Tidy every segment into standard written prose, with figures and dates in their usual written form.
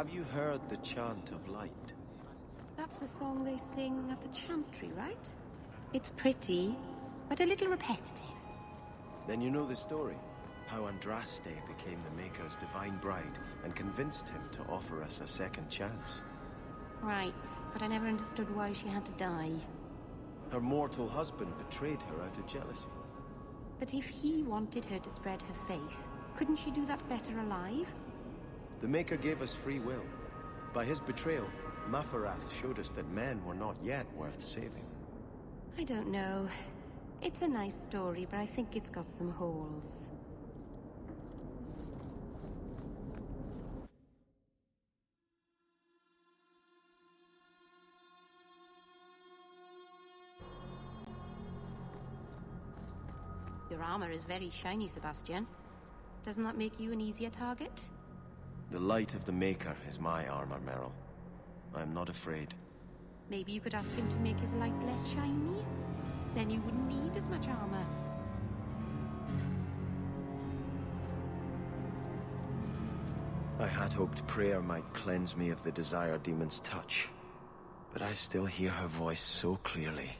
Have you heard the Chant of Light? That's the song they sing at the chantry, right? It's pretty, but a little repetitive. Then you know the story. How Andraste became the Maker's divine bride and convinced him to offer us a second chance. Right, but I never understood why she had to die. Her mortal husband betrayed her out of jealousy. But if he wanted her to spread her faith, couldn't she do that better alive? The Maker gave us free will. By his betrayal, Mafarath showed us that men were not yet worth saving. I don't know. It's a nice story, but I think it's got some holes. Your armor is very shiny, Sebastian. Doesn't that make you an easier target? The light of the Maker is my armor, Meryl. I am not afraid. Maybe you could ask him to make his light less shiny? Then you wouldn't need as much armor. I had hoped prayer might cleanse me of the Desire Demon's touch, but I still hear her voice so clearly.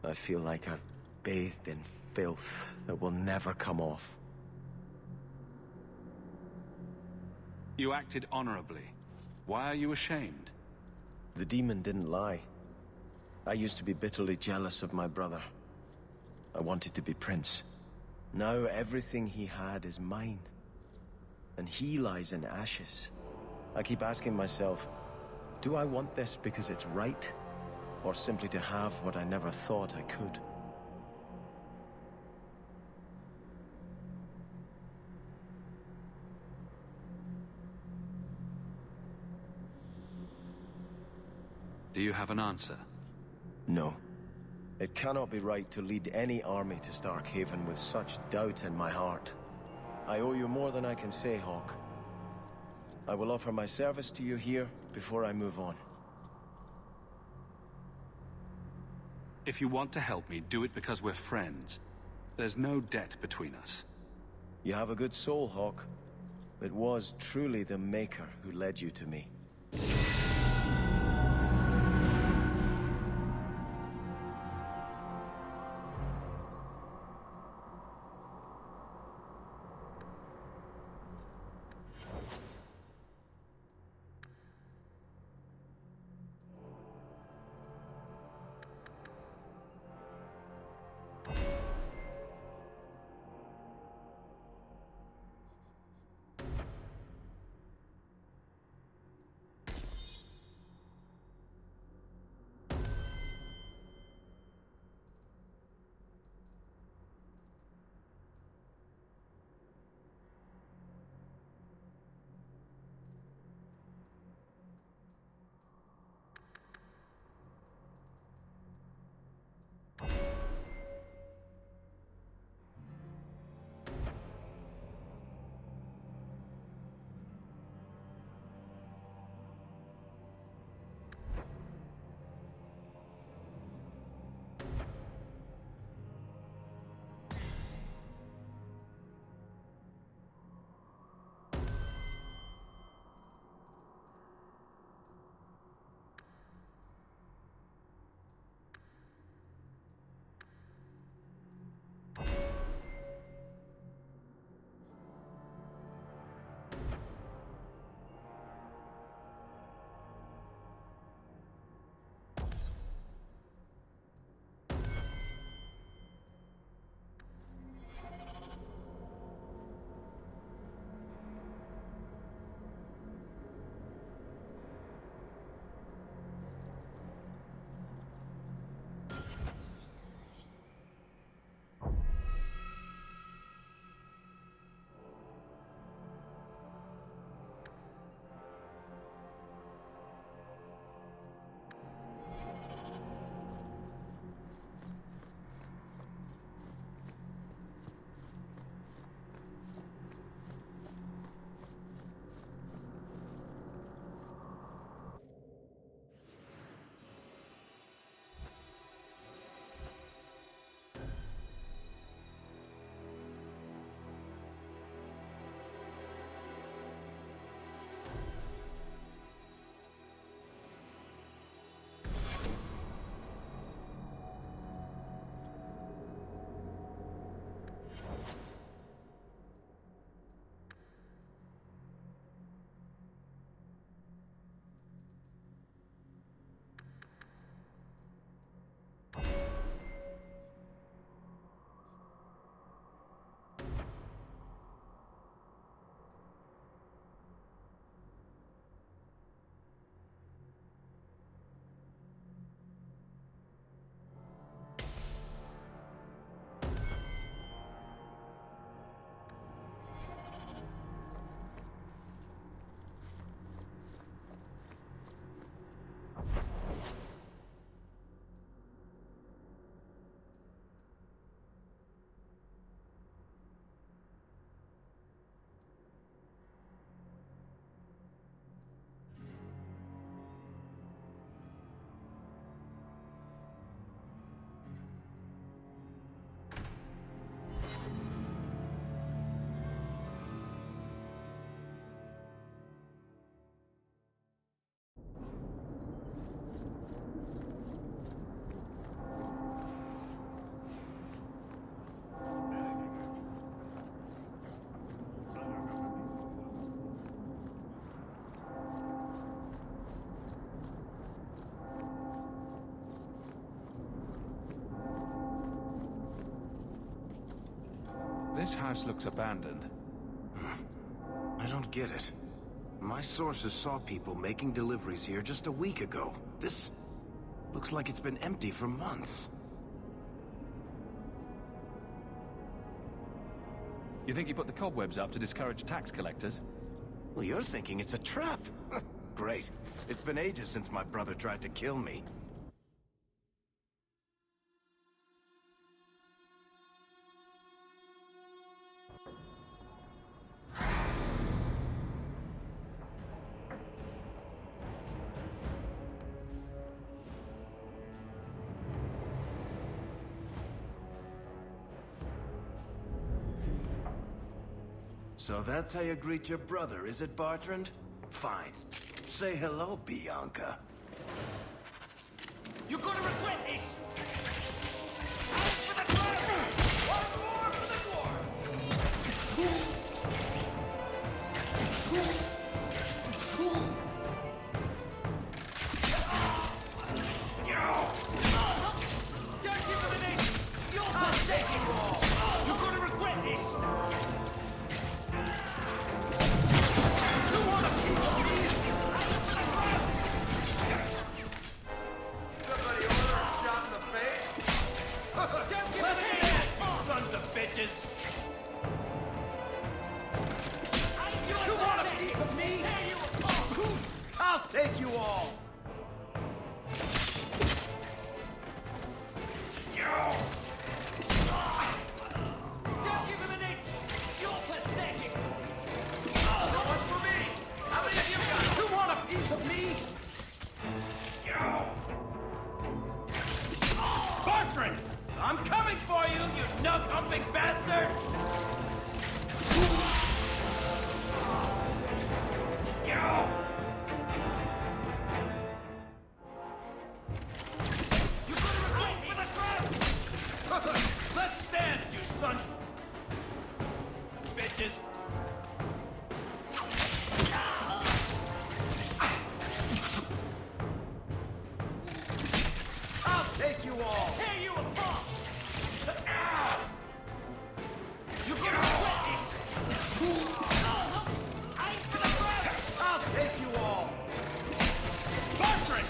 I feel like I've bathed in filth that will never come off. You acted honorably. Why are you ashamed? The demon didn't lie. I used to be bitterly jealous of my brother. I wanted to be prince. Now everything he had is mine. And he lies in ashes. I keep asking myself, do I want this because it's right? Or simply to have what I never thought I could? Do you have an answer? No. It cannot be right to lead any army to Starkhaven with such doubt in my heart. I owe you more than I can say, Hawke. I will offer my service to you here before I move on. If you want to help me, do it because we're friends. There's no debt between us. You have a good soul, Hawke. It was truly the Maker who led you to me. This house looks abandoned. I don't get it. My sources saw people making deliveries here just a week ago. This looks like it's been empty for months. You think he put the cobwebs up to discourage tax collectors? Well, you're thinking it's a trap. Great. It's been ages since my brother tried to kill me. So that's how you greet your brother, is it, Bartrand? Fine. Say hello, Bianca. You're gonna regret this! Out for the crown! One more for the war! Don't give him an inch! You'll take it all! You're gonna regret this! You want a piece of me? Somebody order a shot in the face? Don't give him an inch! Sons of bitches! You want a piece of me? I'll take you all! Don't give him an inch! You're pathetic! No one for me! How many of you got? You want a piece of me? Bartrand! I'm coming for you, you nug-humping bastard! You're gonna regret for the crown! Let's dance, you sons! Bitches! I'll take you all! Tear you apart! You're gonna regret this! I'll take you all! Bartrand!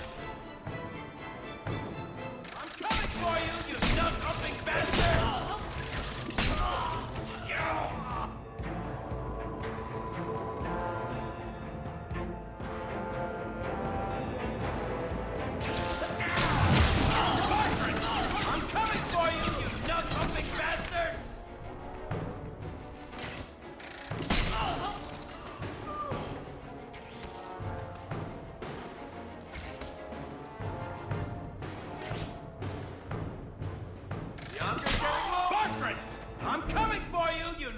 I'm coming for you, you nut-humping bastard! Bartrand! I'm coming for you, you nut-humping bastard! Bartrand! I'm coming for you, you...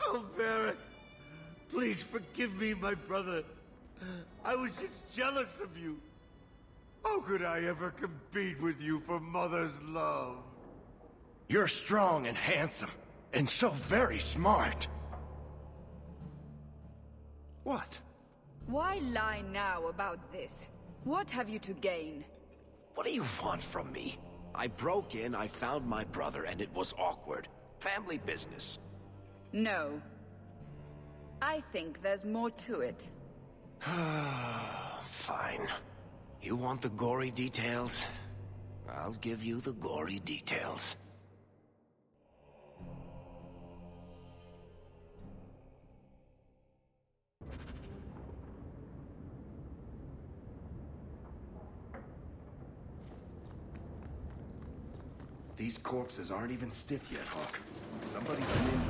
Oh, Varric, please forgive me, my brother. I was just jealous of you. How could I ever compete with you for Mother's love? You're strong and handsome, and so very smart. What? Why lie now about this? What have you to gain? What do you want from me? I broke in, I found my brother, and it was awkward. Family business. No. I think there's more to it. Fine. You want the gory details? I'll give you the gory details. These corpses aren't even stiff yet, Hawk. Somebody's been in.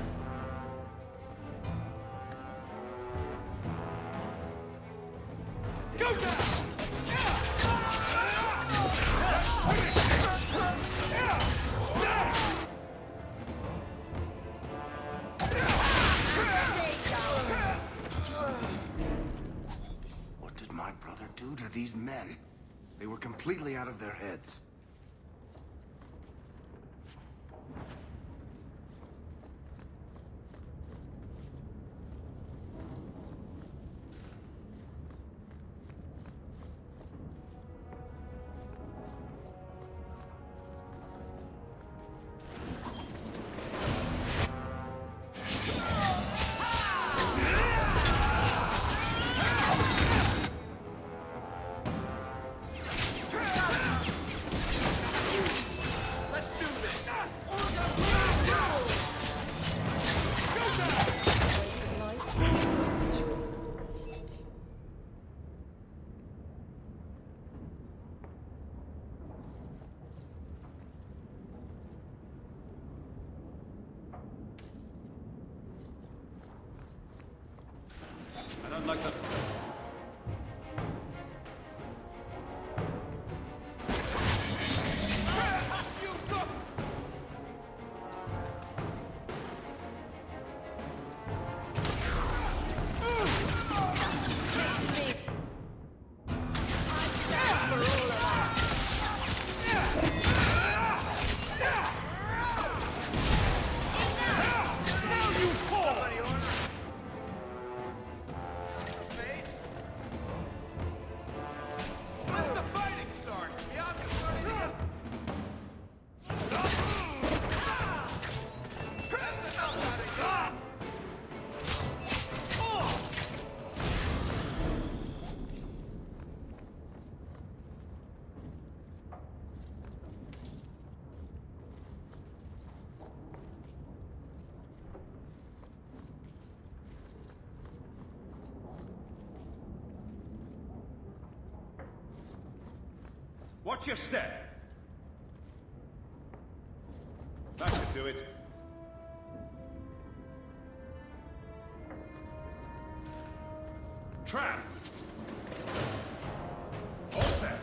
Go down! What did my brother do to these men? They were completely out of their heads. I don't like the... Watch your step! That should do it. Trap! All set.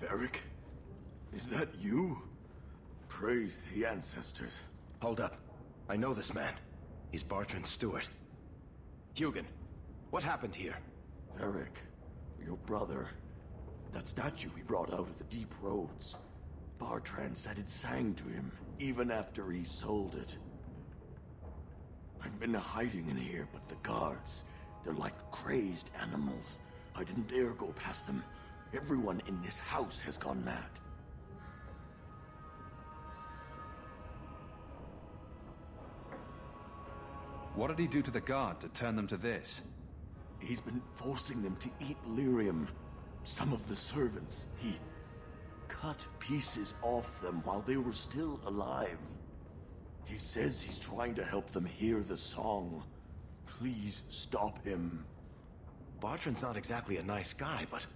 Varric? Is that you? Praise the ancestors. Hold up. I know this man. He's Bartrand Stewart. Hugin, what happened here? Varric, your brother. That statue he brought out of the deep roads. Bartrand said it sang to him, even after he sold it. I've been hiding in here, but the guards, they're like crazed animals. I didn't dare go past them. Everyone in this house has gone mad. What did he do to the guard to turn them to this? He's been forcing them to eat lyrium. Some of the servants, he cut pieces off them while they were still alive. He says he's trying to help them hear the song. Please stop him. Bartrand's not exactly a nice guy, but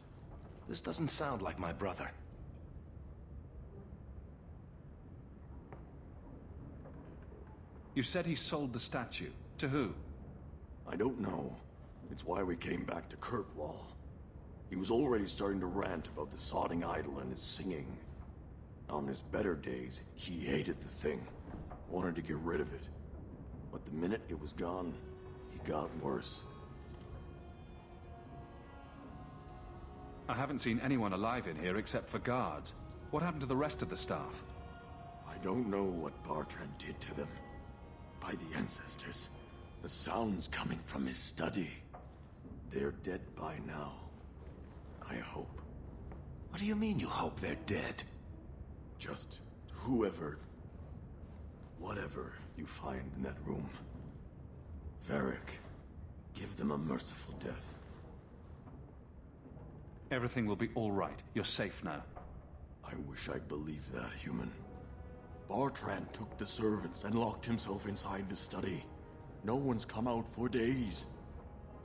this doesn't sound like my brother. You said he sold the statue. To who? I don't know. It's why we came back to Kirkwall. He was already starting to rant about the sodding idol and his singing. On his better days, he hated the thing. Wanted to get rid of it. But the minute it was gone, he got worse. I haven't seen anyone alive in here except for guards. What happened to the rest of the staff? I don't know what Bartrand did to them. By the ancestors, the sound's coming from his study. They're dead by now. I hope. What do you mean you hope they're dead? Just whoever, whatever you find in that room. Varric, give them a merciful death. Everything will be all right. You're safe now. I wish I believed that, human. Bartrand took the servants and locked himself inside the study. No one's come out for days.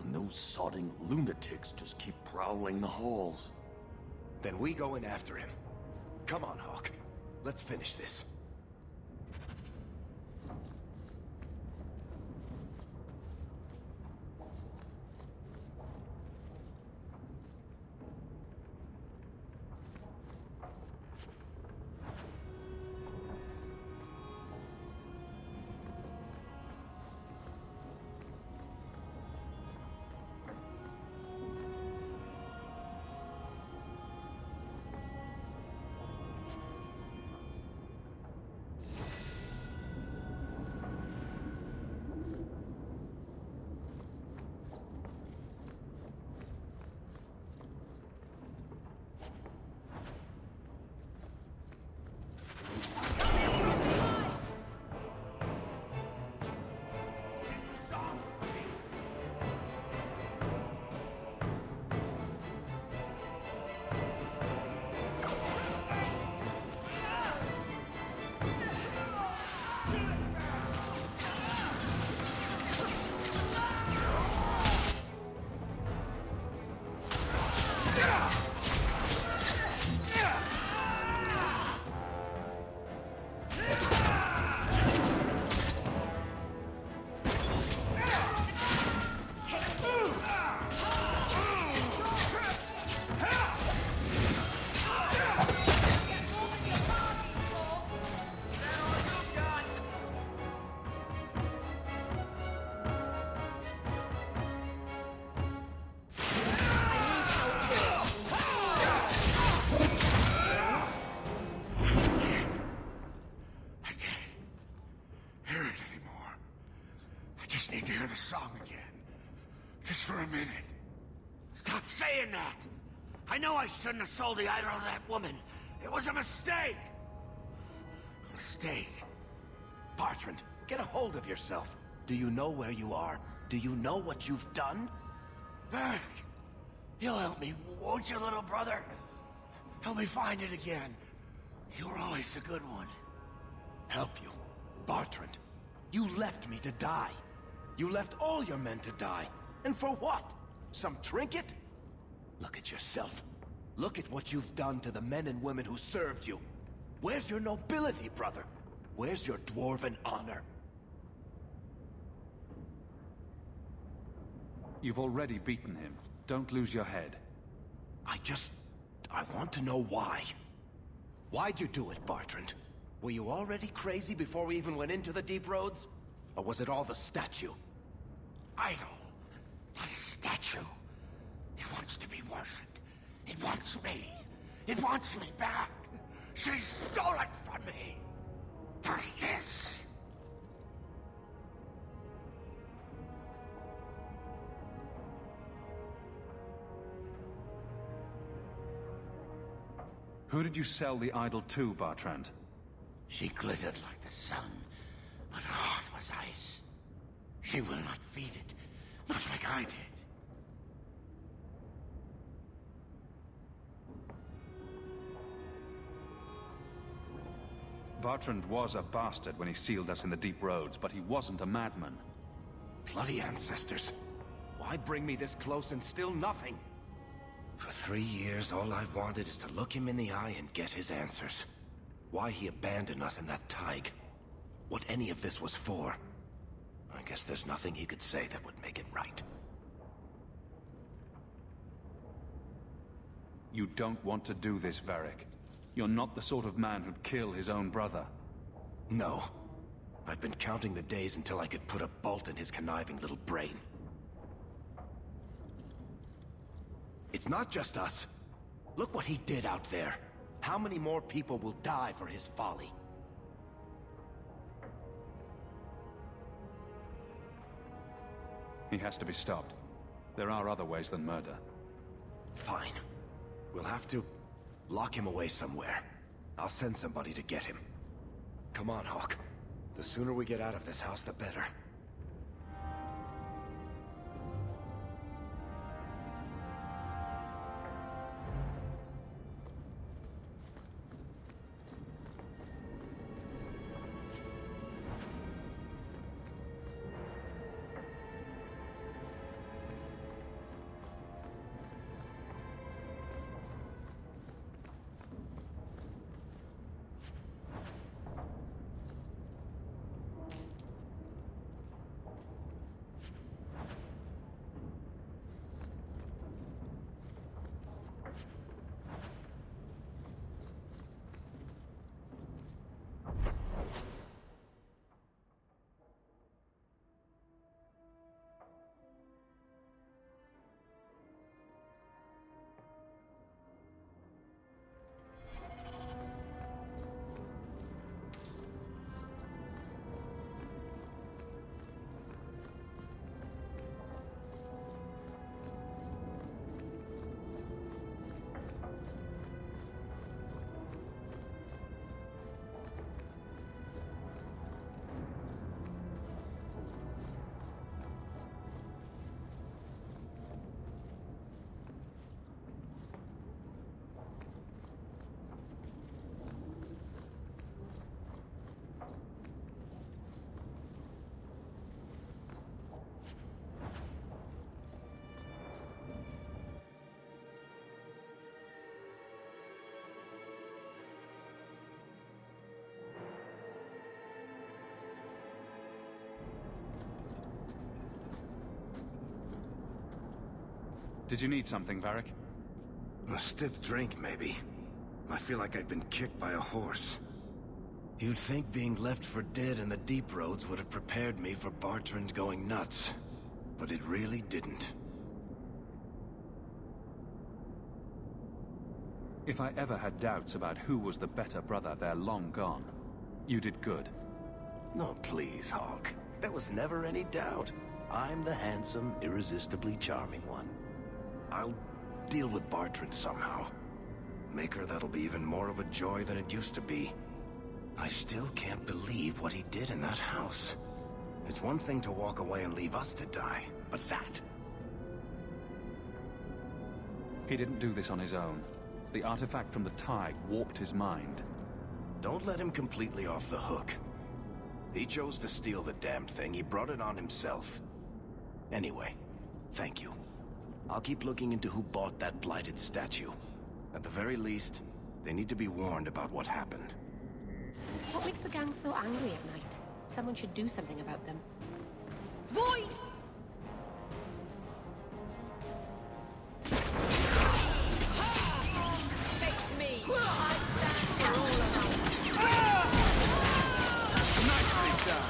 And those sodding lunatics just keep prowling the halls. Then we go in after him. Come on, Hawk. Let's finish this. Need to hear the song again. Just for a minute. Stop saying that! I know I shouldn't have sold the idol to that woman. It was a mistake! A mistake. Bartrand, get a hold of yourself. Do you know where you are? Do you know what you've done? Beric, you'll help me, won't you, little brother? Help me find it again. You were always a good one. Help you? Bartrand, you left me to die. You left all your men to die. And for what? Some trinket? Look at yourself. Look at what you've done to the men and women who served you. Where's your nobility, brother? Where's your dwarven honor? You've already beaten him. Don't lose your head. I want to know why. Why'd you do it, Bartrand? Were you already crazy before we even went into the Deep Roads? Or was it all the statue? Idol, not a statue. It wants to be worshipped. It wants me. It wants me back. She stole it from me. For this. Who did you sell the idol to, Bartrand? She glittered like the sun, but her heart was ice. She will not feed it, not like I did. Bartrand was a bastard when he sealed us in the Deep Roads, but he wasn't a madman. Bloody ancestors. Why bring me this close and still nothing? For 3 years, all I've wanted is to look him in the eye and get his answers. Why he abandoned us in that Tig. What any of this was for. I guess there's nothing he could say that would make it right. You don't want to do this, Varric. You're not the sort of man who'd kill his own brother. No. I've been counting the days until I could put a bolt in his conniving little brain. It's not just us. Look what he did out there. How many more people will die for his folly? He has to be stopped. There are other ways than murder. Fine. We'll have to lock him away somewhere. I'll send somebody to get him. Come on, Hawk. The sooner we get out of this house, the better. Did you need something, Varric? A stiff drink, maybe. I feel like I've been kicked by a horse. You'd think being left for dead in the deep roads would have prepared me for Bartrand going nuts. But it really didn't. If I ever had doubts about who was the better brother, they're long gone. You did good. No, please, Hawk. There was never any doubt. I'm the handsome, irresistibly charming one. I'll deal with Bartrand somehow. Make her that'll be even more of a joy than it used to be. I still can't believe what he did in that house. It's one thing to walk away and leave us to die, but that... He didn't do this on his own. The artifact from the tide warped his mind. Don't let him completely off the hook. He chose to steal the damned thing. He brought it on himself. Anyway, thank you. I'll keep looking into who bought that blighted statue. At the very least, they need to be warned about what happened. What makes the gang so angry at night? Someone should do something about them. Void! Face me! I stand for all of us! Nicely done!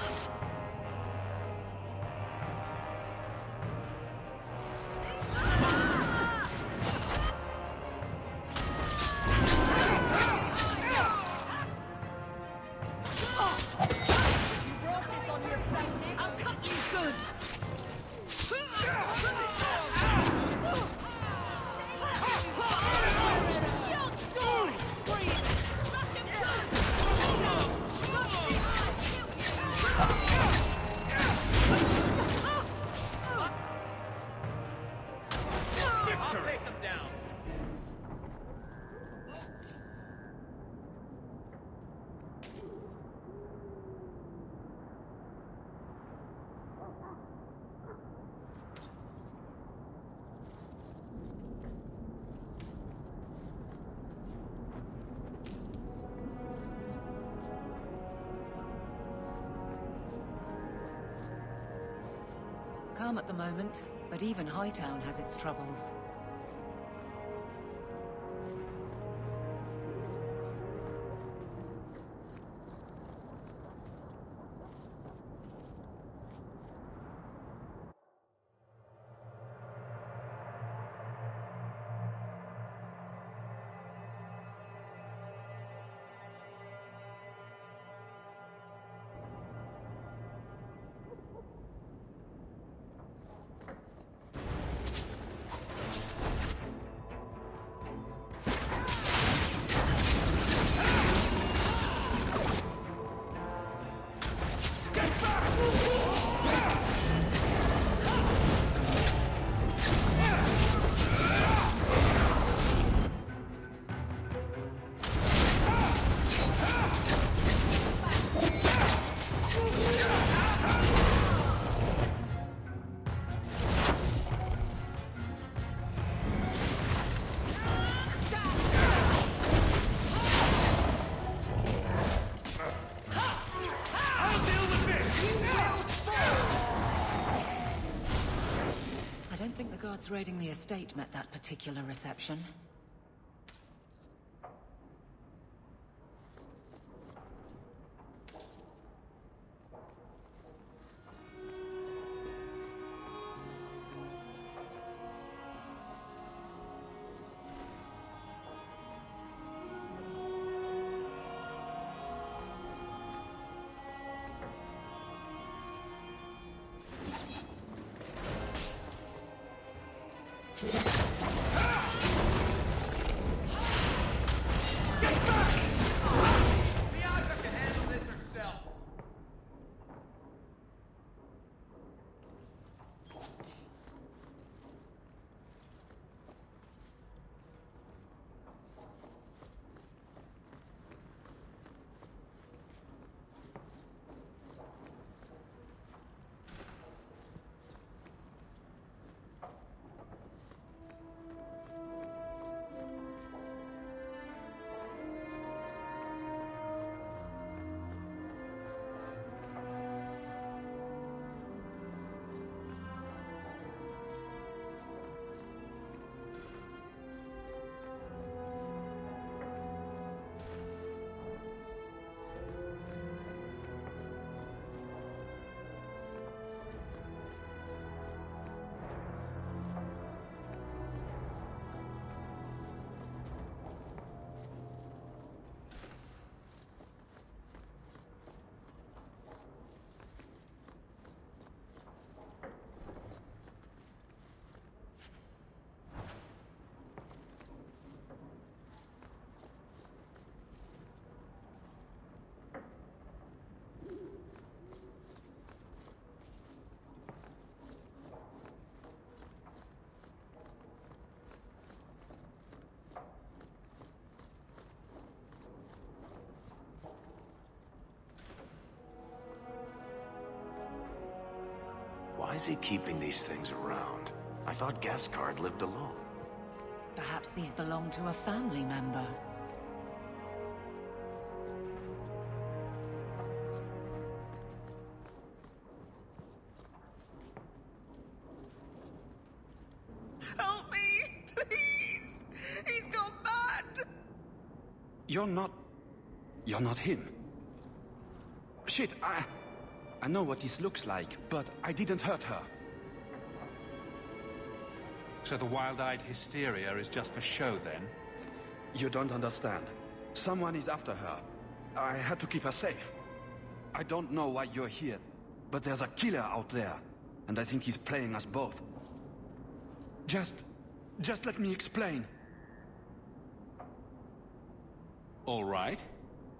Calm at the moment, but even Hightown has its troubles. Guards raiding the estate met that particular reception. Why is he keeping these things around? I thought Gascard lived alone. Perhaps these belong to a family member. Help me, please! He's gone mad! You're not him. Shit, I know what this looks like, but I didn't hurt her. So the wild-eyed hysteria is just for show, then? You don't understand. Someone is after her. I had to keep her safe. I don't know why you're here, but there's a killer out there, and I think he's playing us both. Just let me explain. All right.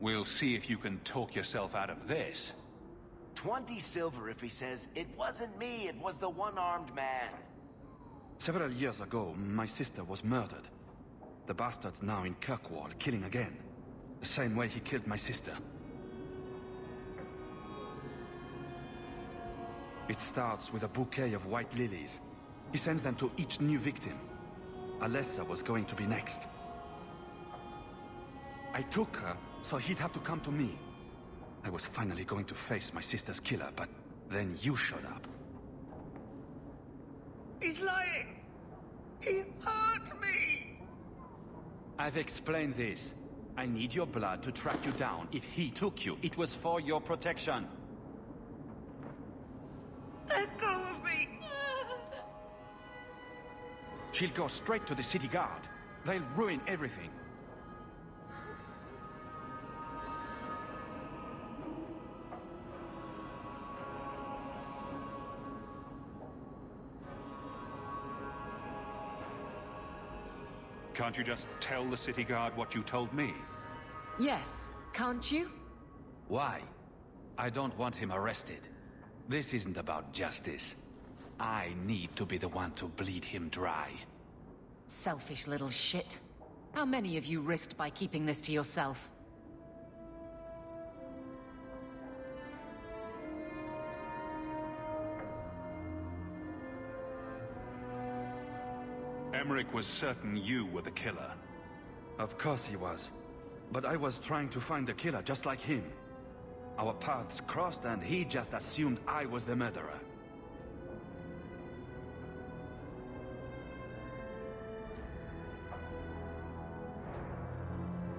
We'll see if you can talk yourself out of this. 20 silver if he says, "It wasn't me, it was the one-armed man." Several years ago, my sister was murdered. The bastard's now in Kirkwall, killing again. The same way he killed my sister. It starts with a bouquet of white lilies. He sends them to each new victim. Alessa was going to be next. I took her, so he'd have to come to me. I was finally going to face my sister's killer, but then you showed up. He's lying! He hurt me! I've explained this. I need your blood to track you down. If he took you, it was for your protection. Let go of me! She'll go straight to the city guard. They'll ruin everything. Can't you just tell the city guard what you told me? Yes, can't you? Why? I don't want him arrested. This isn't about justice. I need to be the one to bleed him dry. Selfish little shit. How many of you risked by keeping this to yourself? Emmerich was certain you were the killer. Of course he was. But I was trying to find the killer just like him. Our paths crossed and he just assumed I was the murderer.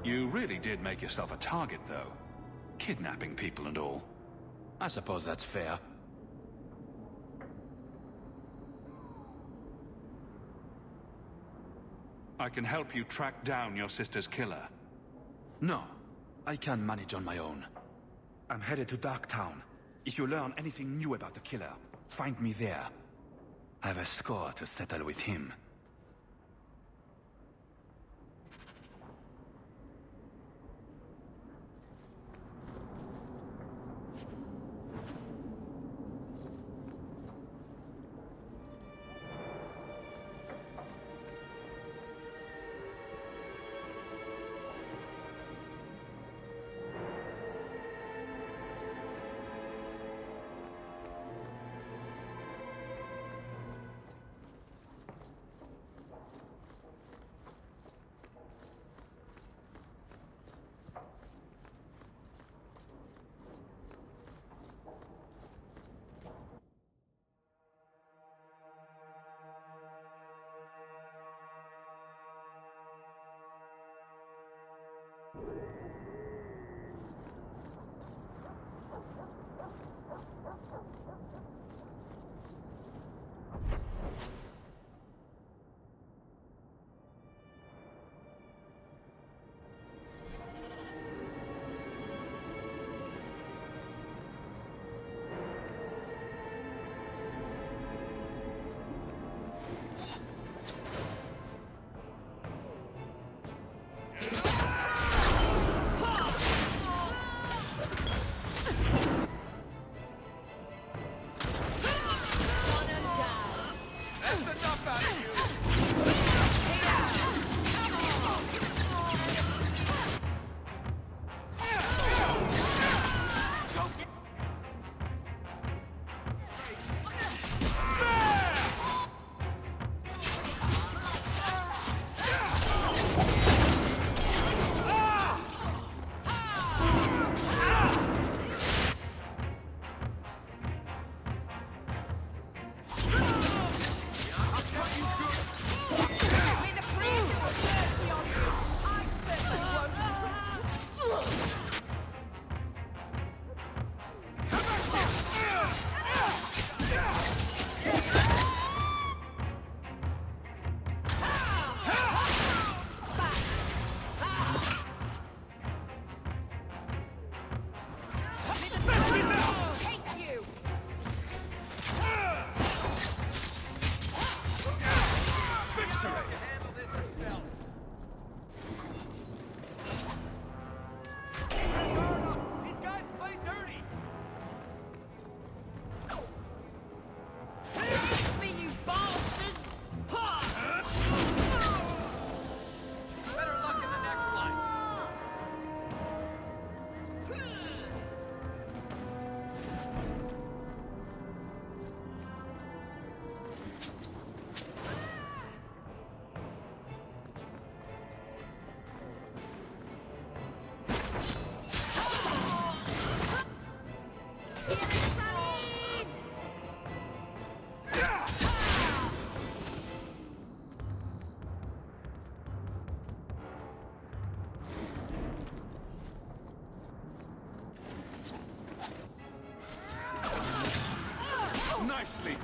You really did make yourself a target, though. Kidnapping people and all. I suppose that's fair. I can help you track down your sister's killer. No, I can manage on my own. I'm headed to Darktown. If you learn anything new about the killer, find me there. I have a score to settle with him.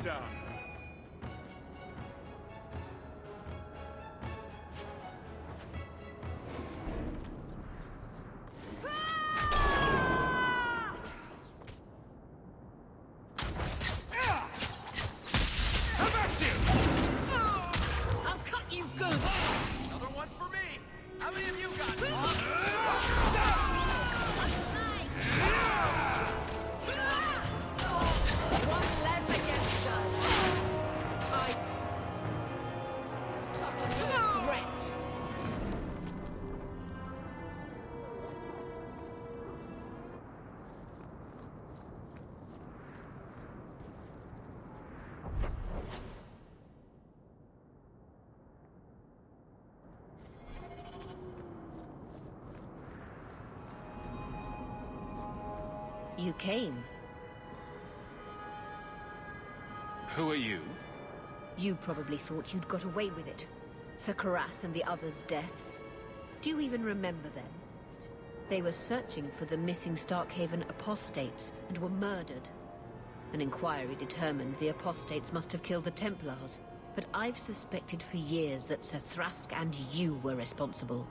down. I'll cut you good! Another one for me! How many of you got? One less against us. I suffer no threat. You came. Who are you? You probably thought you'd got away with it. Sir Karas and the others' deaths. Do you even remember them? They were searching for the missing Starkhaven apostates and were murdered. An inquiry determined the apostates must have killed the Templars, but I've suspected for years that Sir Thrask and you were responsible.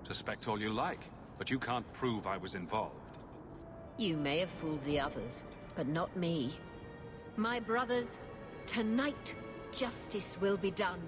Suspect all you like, but you can't prove I was involved. You may have fooled the others, but not me. My brothers, tonight, justice will be done.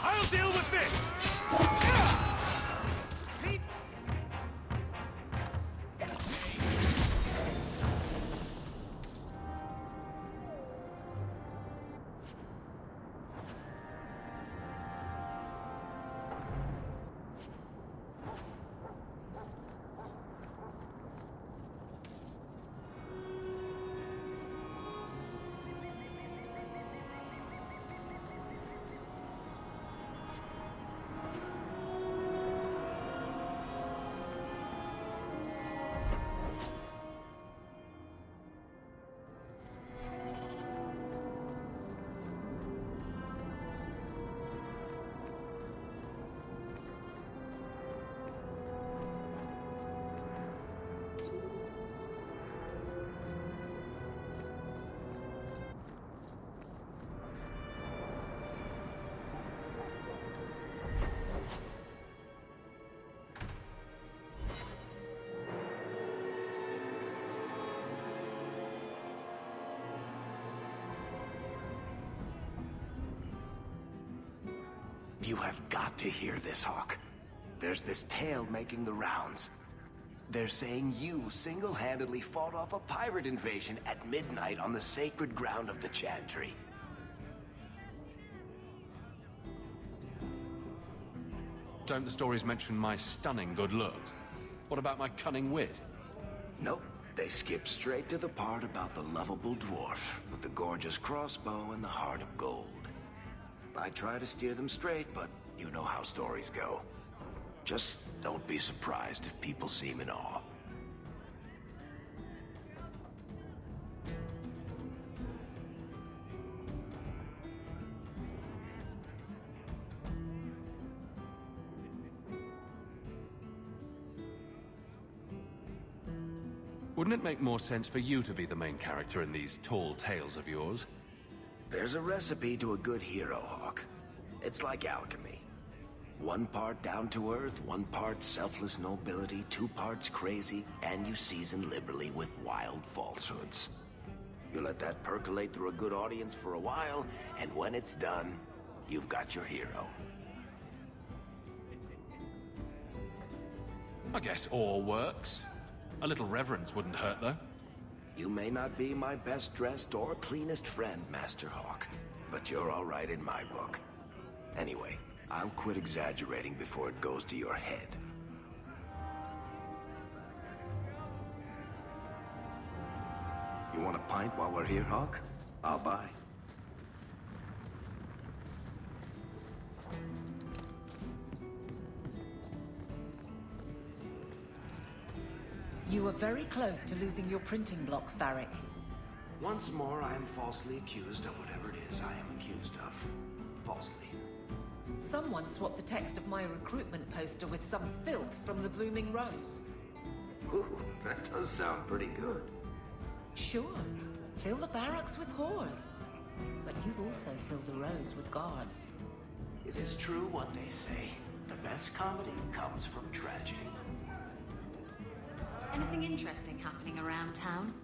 I'll deal with this! You have got to hear this, Hawk. There's this tale making the rounds. They're saying you single-handedly fought off a pirate invasion at midnight on the sacred ground of the Chantry. Don't the stories mention my stunning good looks? What about my cunning wit? Nope. They skip straight to the part about the lovable dwarf with the gorgeous crossbow and the heart of gold. I try to steer them straight, but you know how stories go. Just don't be surprised if people seem in awe. Wouldn't it make more sense for you to be the main character in these tall tales of yours? There's a recipe to a good hero, Hawk. It's like alchemy. One part down to earth, one part selfless nobility, 2 parts crazy, and you season liberally with wild falsehoods. You let that percolate through a good audience for a while, and when it's done, you've got your hero. I guess all works. A little reverence wouldn't hurt, though. You may not be my best dressed or cleanest friend, Master Hawk, but you're all right in my book. Anyway, I'll quit exaggerating before it goes to your head. You want a pint while we're here, Hawk? I'll buy. You were very close to losing your printing blocks, Varric. Once more, I am falsely accused of whatever it is I am accused of. Falsely. Someone swapped the text of my recruitment poster with some filth from the Blooming Rose. Ooh, that does sound pretty good. Sure. Fill the barracks with whores. But you've also filled the Rose with guards. It is true what they say. The best comedy comes from tragedy. Anything interesting happening around town?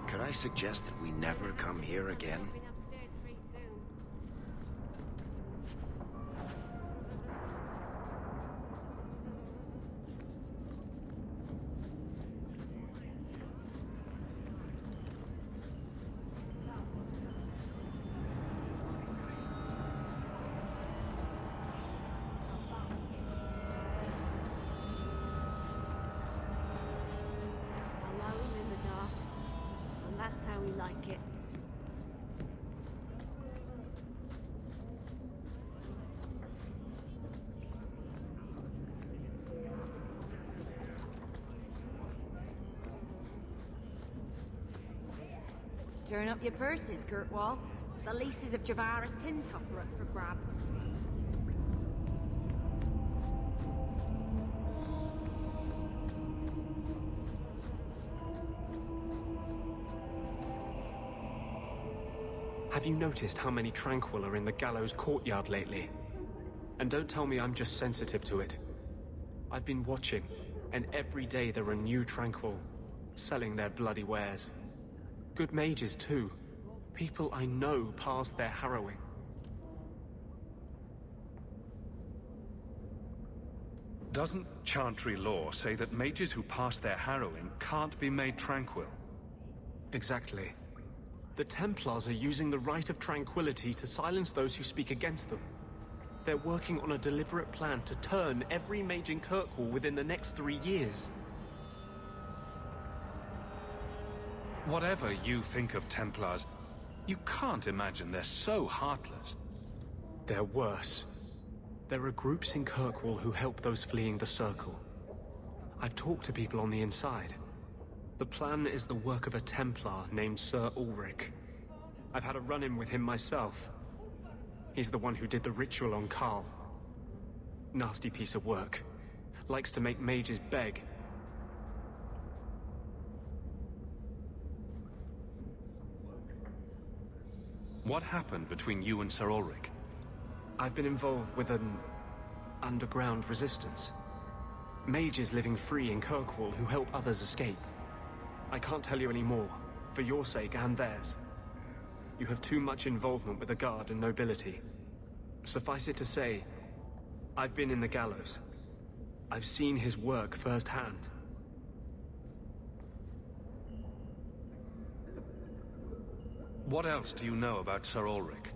Could I suggest that we never come here again? Alone in the dark. And that's how we like it. Turn up your purses, Kirkwall. The leases of Javaris Tintop are up for grabs. Have you noticed how many Tranquil are in the gallows courtyard lately? And don't tell me I'm just sensitive to it. I've been watching, and every day there are new Tranquil, selling their bloody wares. Good mages too. People I know past their harrowing. Doesn't Chantry law say that mages who pass their harrowing can't be made tranquil? Exactly. The Templars are using the right of tranquility to silence those who speak against them. They're working on a deliberate plan to turn every mage in Kirkwall within the next 3 years. Whatever you think of Templars, you can't imagine they're so heartless. They're worse. There are groups in Kirkwall who help those fleeing the Circle. I've talked to people on the inside. The plan is the work of a Templar named Sir Ulrich. I've had a run-in with him myself. He's the one who did the ritual on Karl. Nasty piece of work. Likes to make mages beg. What happened between you and Sir Ulrich? I've been involved with an underground resistance. Mages living free in Kirkwall who help others escape. I can't tell you any more, for your sake and theirs. You have too much involvement with the Guard and nobility. Suffice it to say, I've been in the gallows. I've seen his work firsthand. What else do you know about Sir Ulrich?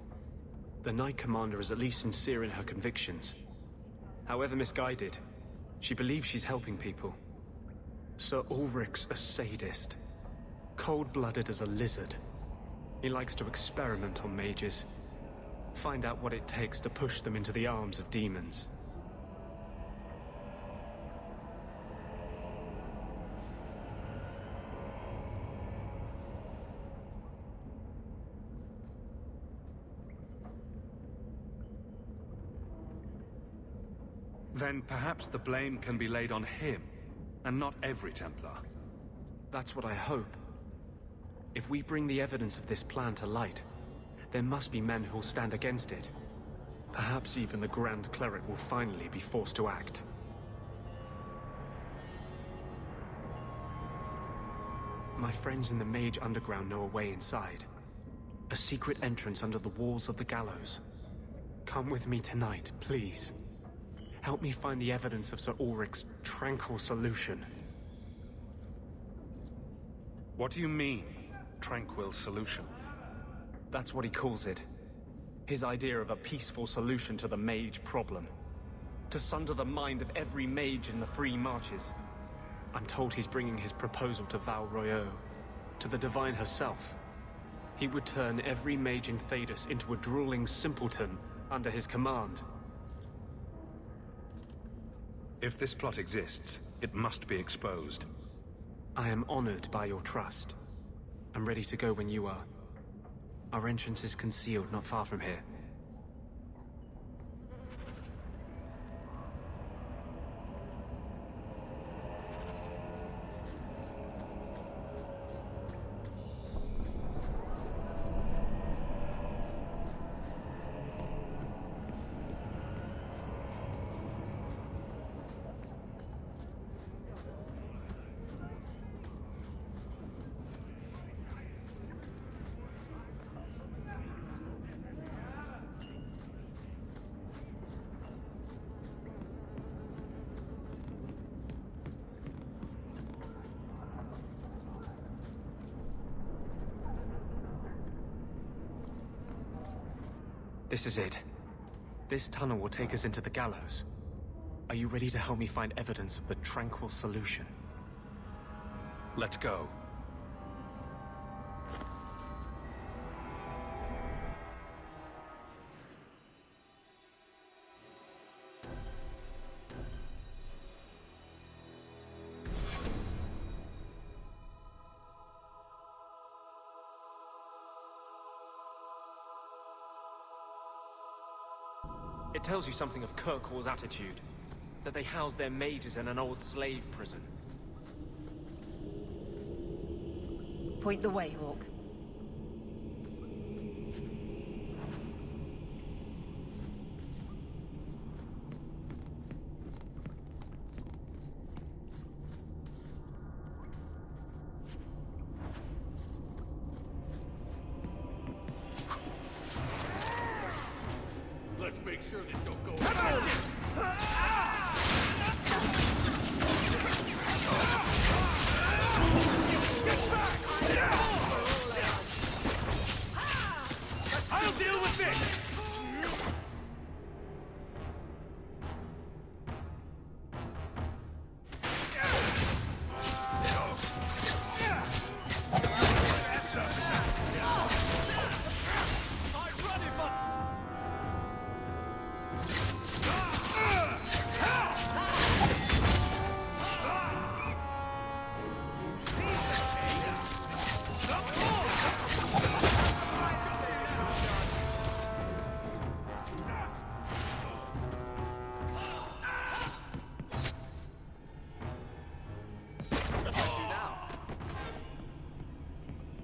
The Knight Commander is at least sincere in her convictions. However misguided, She believes she's helping people. Sir Ulrich's a sadist. Cold-blooded as a lizard. He likes to experiment on mages. Find out what it takes to push them into the arms of demons. Then perhaps the blame can be laid on him, and not every Templar. That's what I hope. If we bring the evidence of this plan to light, there must be men who'll stand against it. Perhaps even the Grand Cleric will finally be forced to act. My friends in the Mage Underground know a way inside. A secret entrance under the walls of the gallows. Come with me tonight, please. Help me find the evidence of Sir Ulrich's tranquil solution. What do you mean, tranquil solution? That's what he calls it. His idea of a peaceful solution to the mage problem. To sunder the mind of every mage in the Free Marches. I'm told he's bringing his proposal to Val Royeaux, to the Divine herself. He would turn every mage in Thedas into a drooling simpleton under his command. If this plot exists, it must be exposed. I am honored by your trust. I'm ready to go when you are. Our entrance is concealed not far from here. This is it. This tunnel will take us into the gallows. Are you ready to help me find evidence of the tranquil solution? Let's go. It tells you something of Kirkwall's attitude. That they house their mages in an old slave prison. Point the way, Hawke. Let's make sure this don't go. I'll deal with this!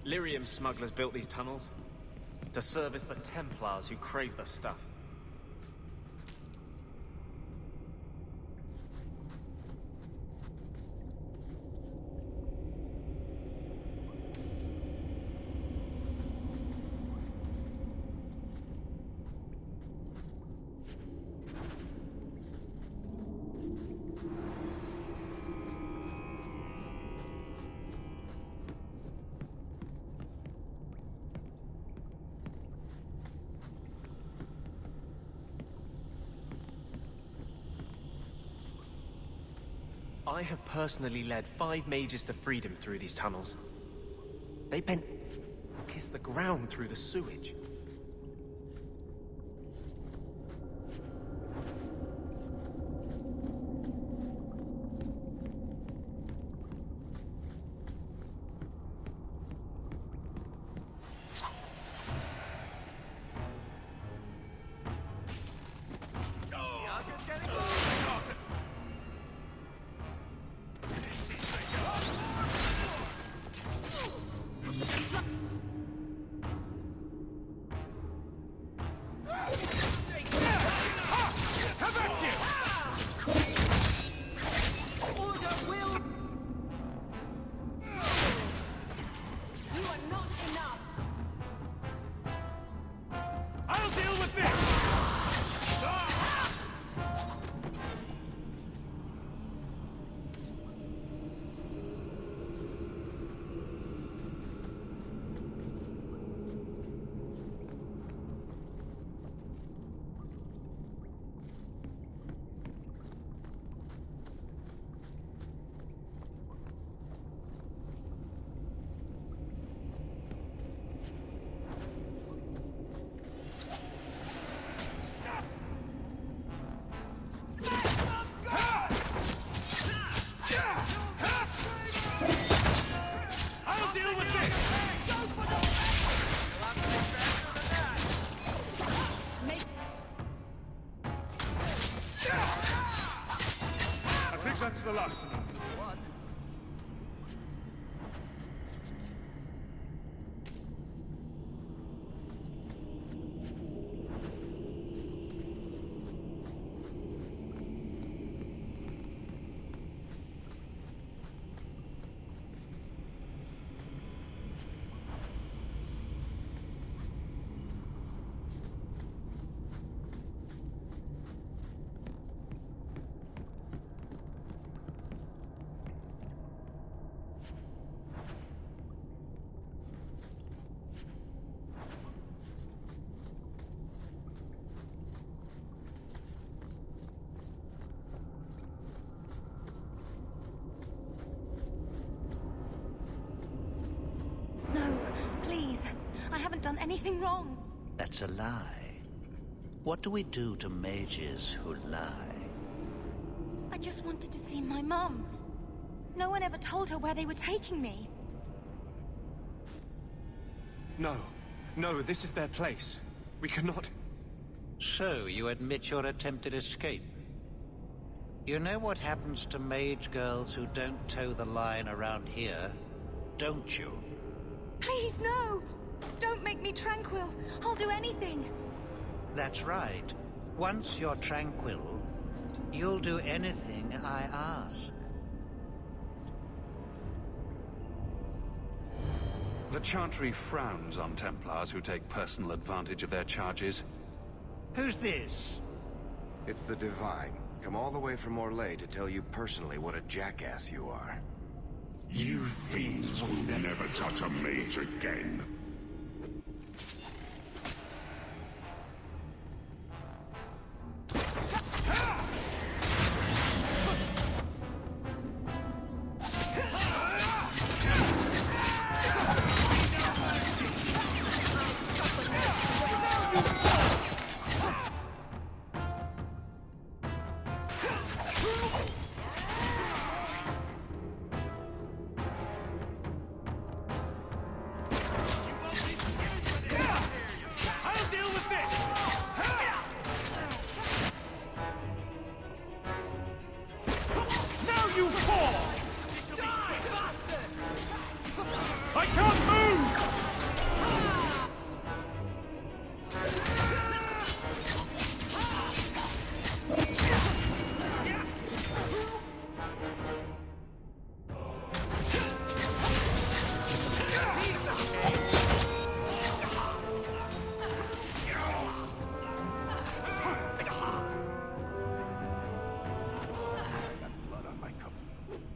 Lyrium smugglers built these tunnels to service the Templars who crave the stuff. I have personally led 5 mages to freedom through these tunnels. They bent... kissed the ground through the sewage. That's the last of them. Done anything wrong. That's a lie. What do we do to mages who lie? I just wanted to see my mum. No one ever told her where they were taking me. No. No, this is their place. We cannot... So, you admit your attempted escape? You know what happens to mage girls who don't toe the line around here, don't you? Please, no! Don't make me tranquil. I'll do anything. That's right. Once you're tranquil, you'll do anything I ask. The Chantry frowns on Templars who take personal advantage of their charges. Who's this? It's the Divine. Come all the way from Orlais to tell you personally what a jackass you are. You fiends will never touch a mage again.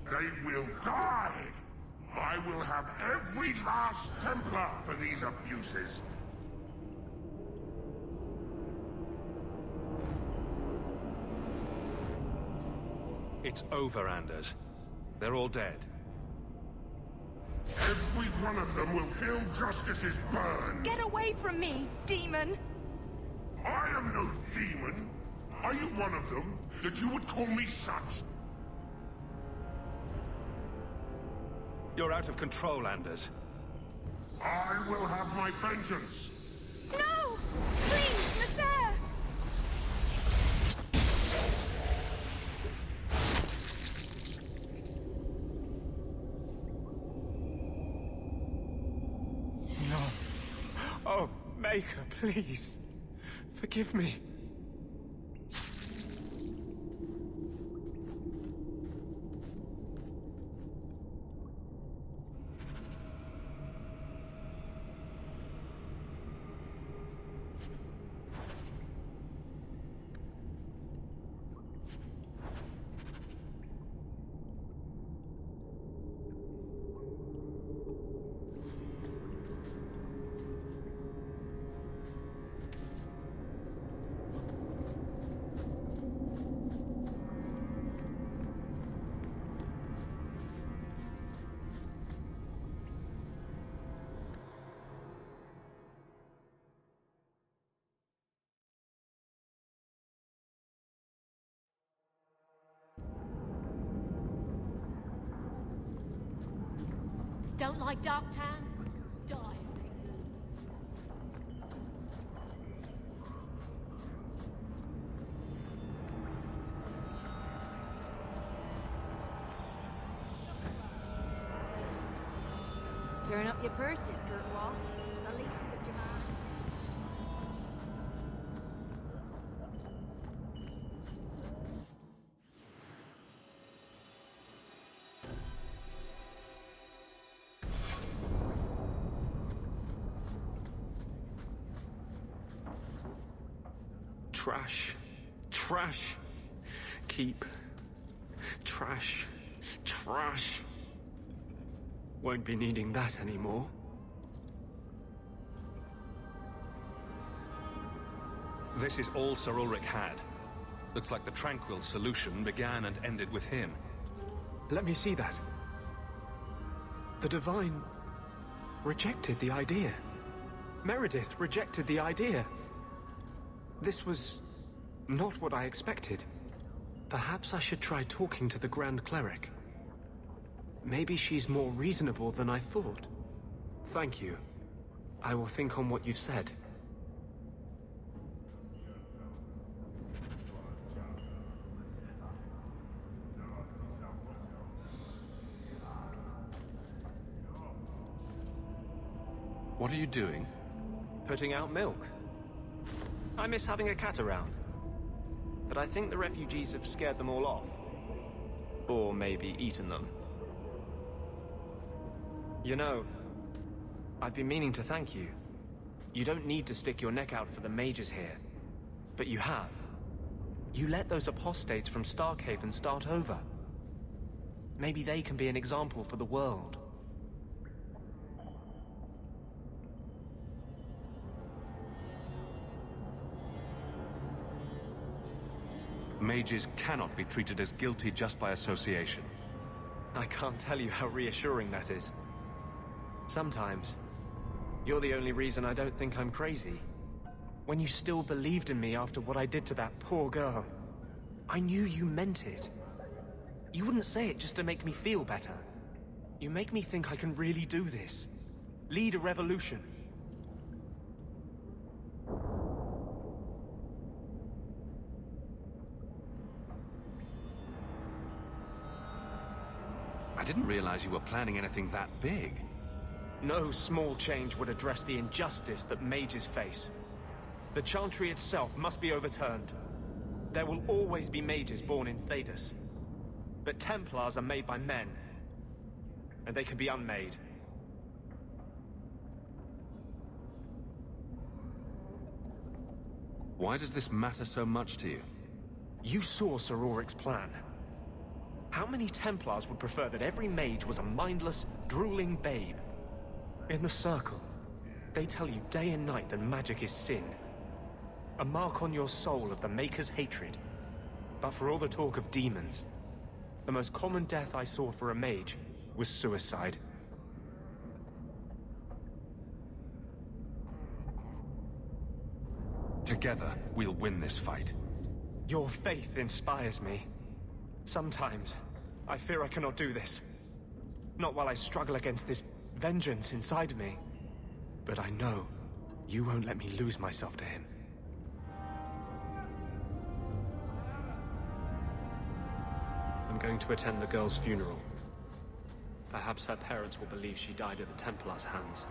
They will die! I will have every last Templar for these abuses. It's over, Anders. They're all dead. Every one of them will feel justice's burn. Get away from me, demon! I am no demon. Are you one of them, that you would call me such? You're out of control, Anders. I will have my vengeance. No! Please, Nasser! No. Oh, Maker, please. Forgive me. Don't like Darktown? Die of it. Turn up your purses, Kirkwall. The least is of demand. Trash. Trash. Keep. Trash. Trash. Won't be needing that anymore. This is all Sir Ulrich had. Looks like the Tranquil solution began and ended with him. Let me see that. The Divine rejected the idea. Meredith rejected the idea. This was not what I expected. Perhaps I should try talking to the Grand Cleric. Maybe she's more reasonable than I thought. Thank you. I will think on what you've said. What are you doing? Putting out milk. I miss having a cat around. But I think the refugees have scared them all off. Or maybe eaten them. You know, I've been meaning to thank you. You don't need to stick your neck out for the mages here. But you have. You let those apostates from Starkhaven start over. Maybe they can be an example for the world. Mages cannot be treated as guilty just by association. I can't tell you how reassuring that is. Sometimes, you're the only reason I don't think I'm crazy. When you still believed in me after what I did to that poor girl, I knew you meant it. You wouldn't say it just to make me feel better. You make me think I can really do this. Lead a revolution. I didn't realize you were planning anything that big. No small change would address the injustice that mages face. The Chantry itself must be overturned. There will always be mages born in Thedas. But Templars are made by men. And they can be unmade. Why does this matter so much to you? You saw Sir Ulrich's plan. How many Templars would prefer that every mage was a mindless, drooling babe? In the Circle, they tell you day and night that magic is sin. A mark on your soul of the Maker's hatred. But for all the talk of demons, The most common death I saw for a mage was suicide. Together, we'll win this fight. Your faith inspires me. Sometimes, I fear I cannot do this. Not while I struggle against this vengeance inside me. But I know you won't let me lose myself to him. I'm going to attend the girl's funeral. Perhaps her parents will believe she died at the Templar's hands.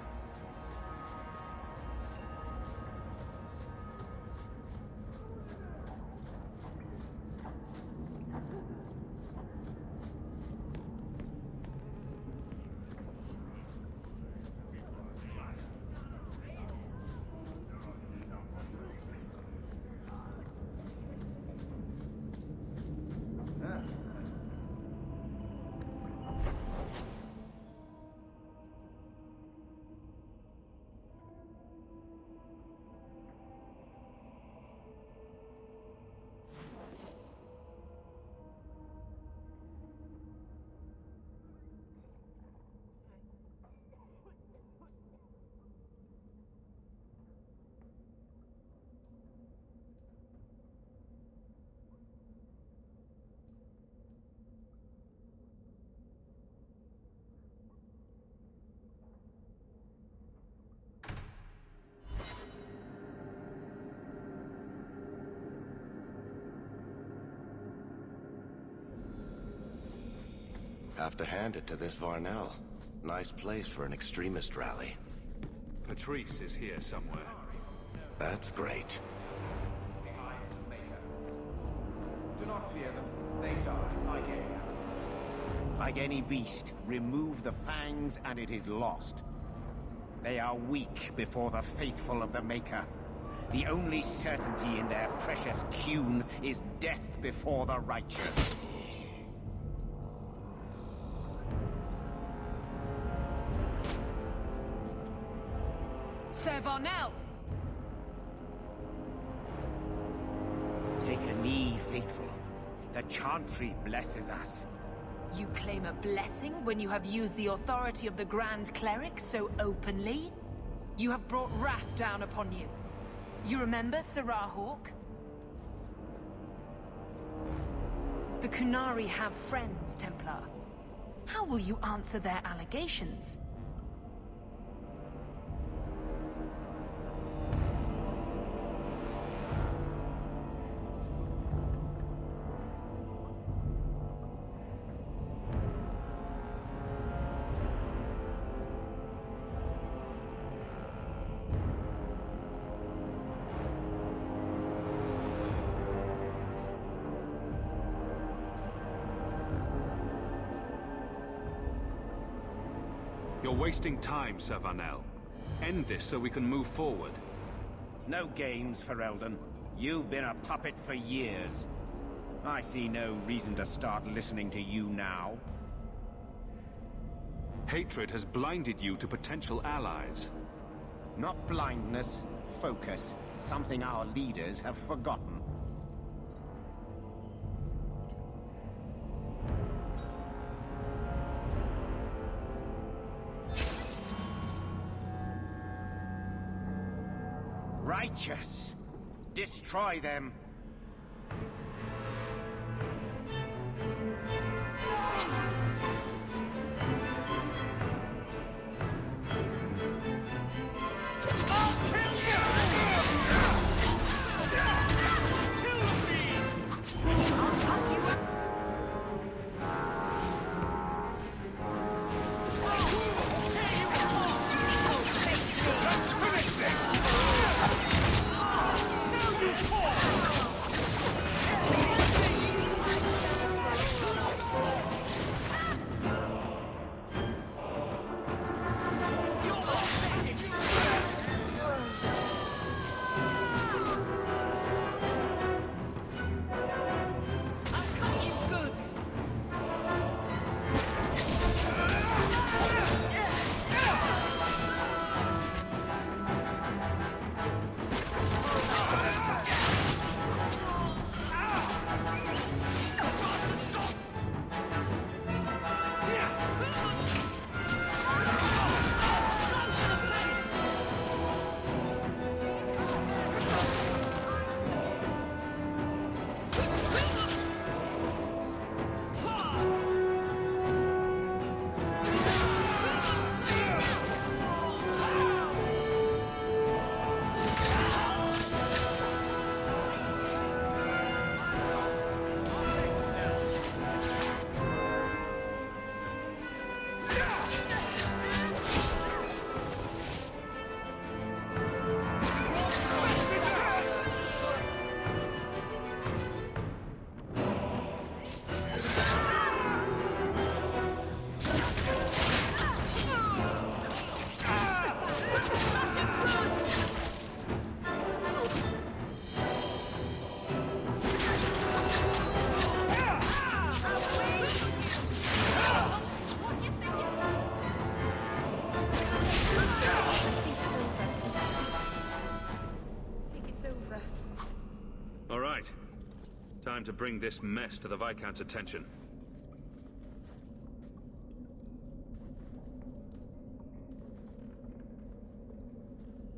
Have to hand it to this Varnell. Nice place for an extremist rally. Patrice is here somewhere. That's great. Do not fear them. They die like any beast. Remove the fangs and it is lost. They are weak before the faithful of the Maker. The only certainty in their precious Qun is death before the righteous. Sir Varnell! Take a knee, faithful. The Chantry blesses us. You claim a blessing when you have used the authority of the Grand Cleric so openly? You have brought wrath down upon you. You remember Serah Hawke? The Qunari have friends, Templar. How will you answer their allegations? You're wasting time, Sir Varnell. End this so we can move forward. No games, Ferelden. You've been a puppet for years. I see no reason to start listening to you now. Hatred has blinded you to potential allies. Not blindness, focus. Something our leaders have forgotten. Righteous! Destroy them! Finish this! to bring this mess to the Viscount's attention.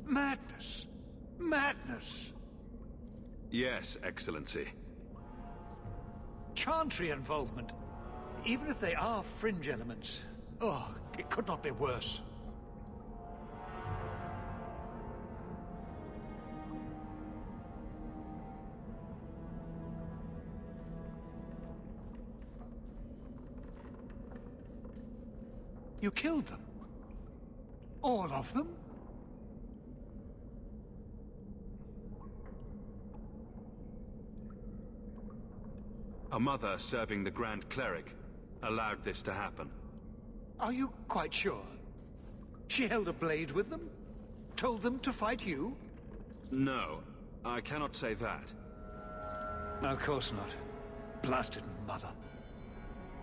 Madness! Madness! Yes, Excellency. Chantry involvement. Even if they are fringe elements. Oh, it could not be worse. You killed them? All of them? A mother serving the Grand Cleric allowed this to happen. Are you quite sure? She held a blade with them? Told them to fight you? No, I cannot say that. Of course not. Blasted mother.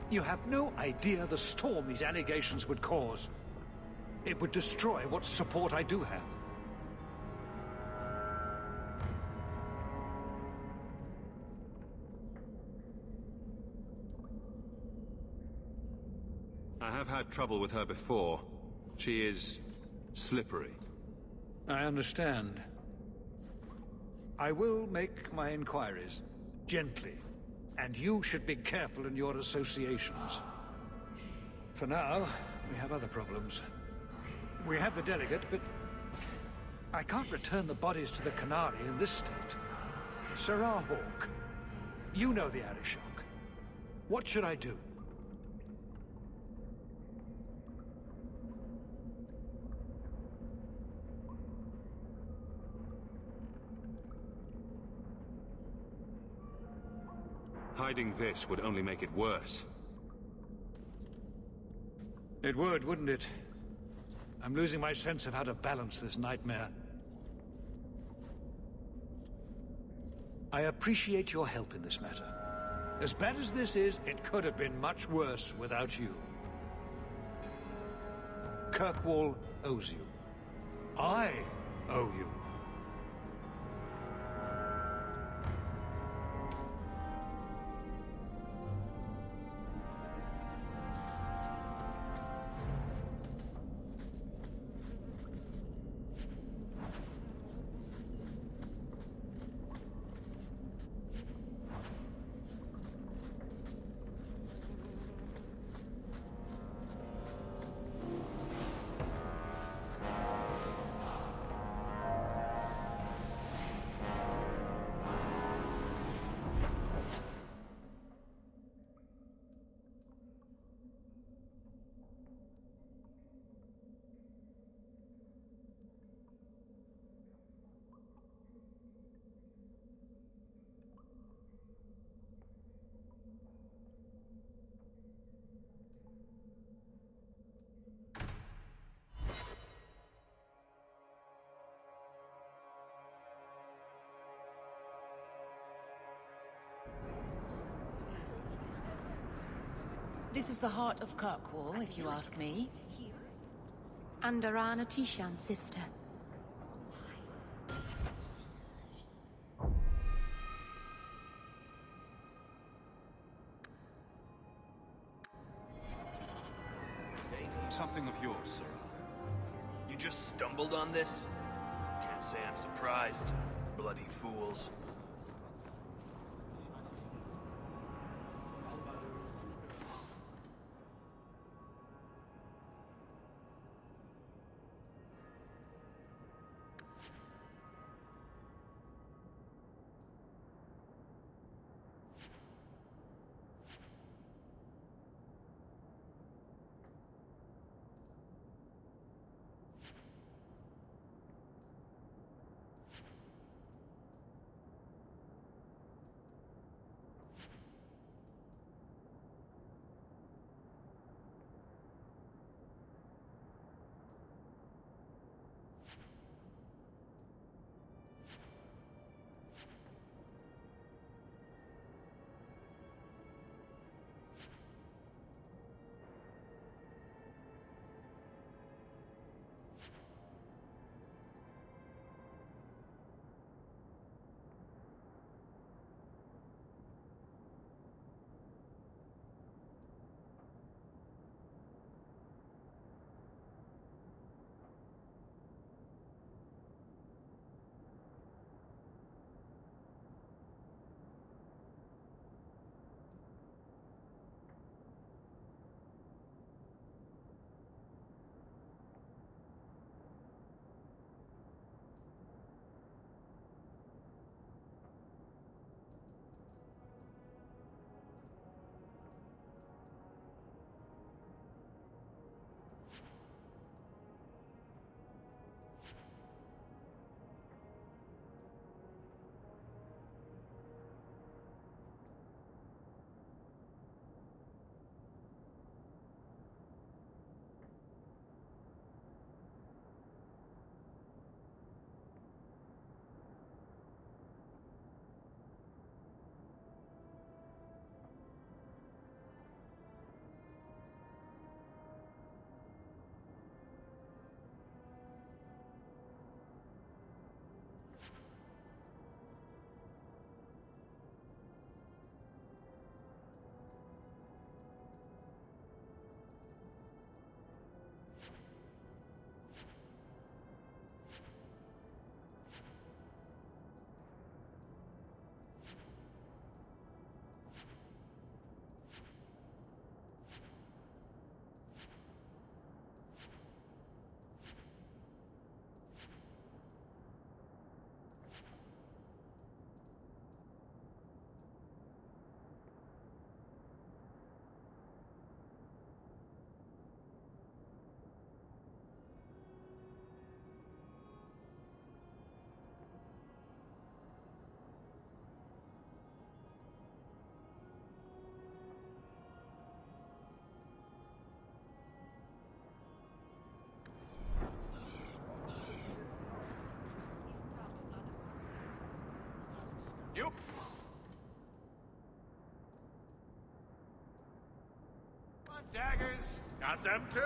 You have no idea the storm these allegations would cause. It would destroy what support I do have. I have had trouble with her before. She is slippery. I understand. I will make my inquiries. Gently. And you should be careful in your associations. For now, we have other problems. We have the delegate, but I can't return the bodies to the Canary in this state. Serah Hawke, you know the Arishok. What should I do? Hiding this would only make it worse. It would, wouldn't it? I'm losing my sense of how to balance this nightmare. I appreciate your help in this matter. As bad as this is, it could have been much worse without you. Kirkwall owes you. I owe you. This is the heart of Kirkwall, if you ask me. And Arana Tishan's sister. Something of yours, sir. You just stumbled on this? Can't say I'm surprised. Bloody fools. You... Want daggers? Got them too.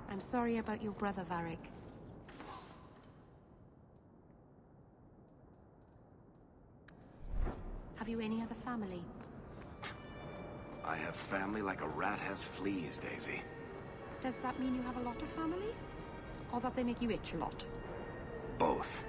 I'm sorry about your brother, Varric. Have you any other family? I have family like a rat has fleas, Daisy. Does that mean you have a lot of family? Or that they make you itch a lot? Both.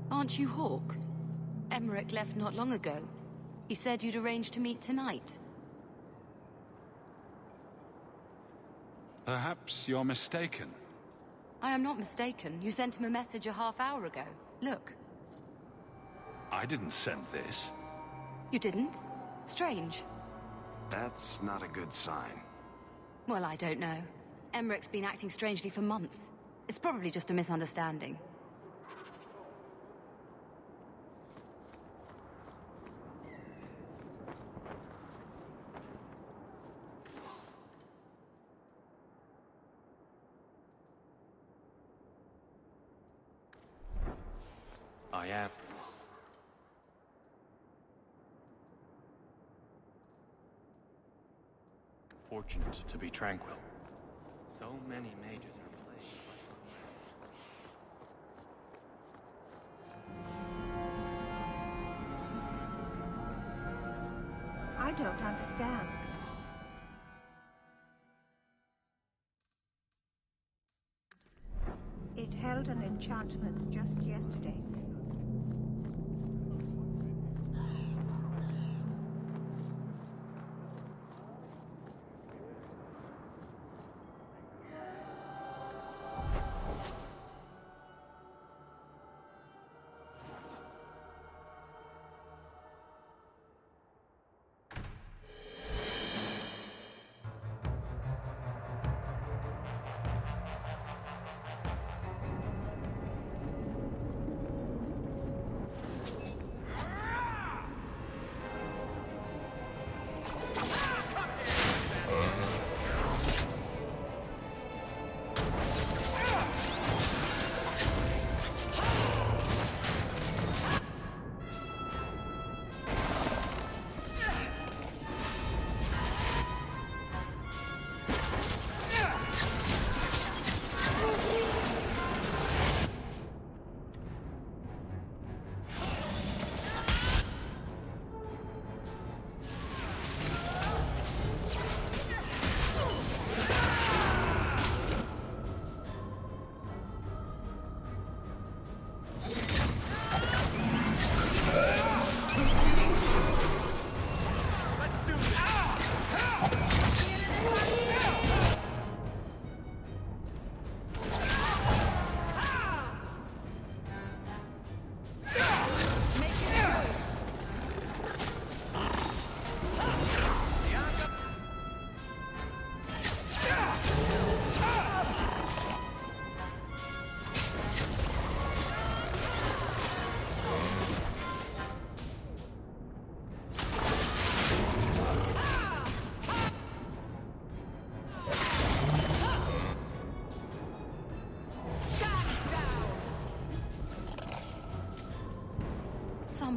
Aren't you Hawke? Emmerich left not long ago. He said you'd arranged to meet tonight. Perhaps you're mistaken. I am not mistaken. You sent him a message a half hour ago. Look. I didn't send this. You didn't? Strange. That's not a good sign. Well, I don't know. Emmerich's been acting strangely for months. It's probably just a misunderstanding. I am. Fortunate to be tranquil. So many mages are playing. I don't understand. It held an enchantment just yesterday.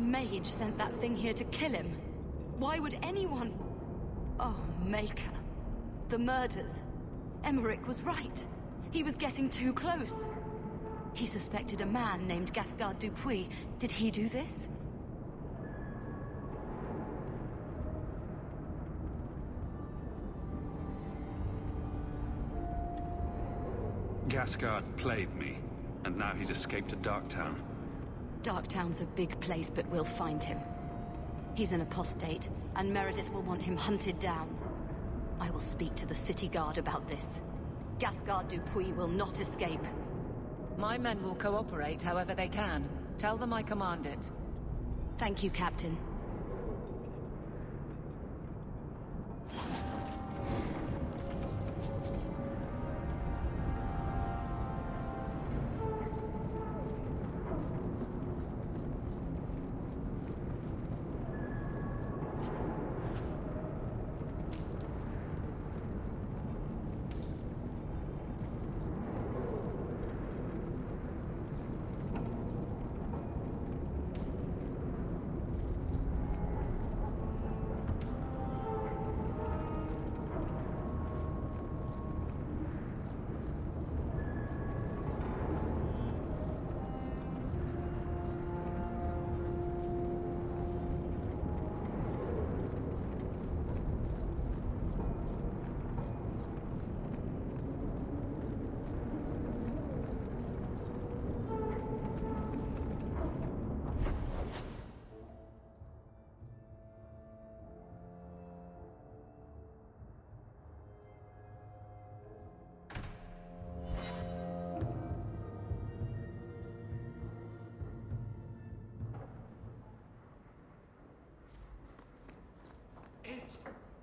Some mage sent that thing here to kill him. Why would anyone... Oh, Maker. The murders. Emmerich was right. He was getting too close. He suspected a man named Gascard Dupuis. Did he do this? Gascard played me, and now he's escaped to Darktown. Darktown's a big place, but we'll find him. He's an apostate, and Meredith will want him hunted down. I will speak to the city guard about this. Gascard Dupuis will not escape. My men will cooperate however they can. Tell them I command it. Thank you, Captain.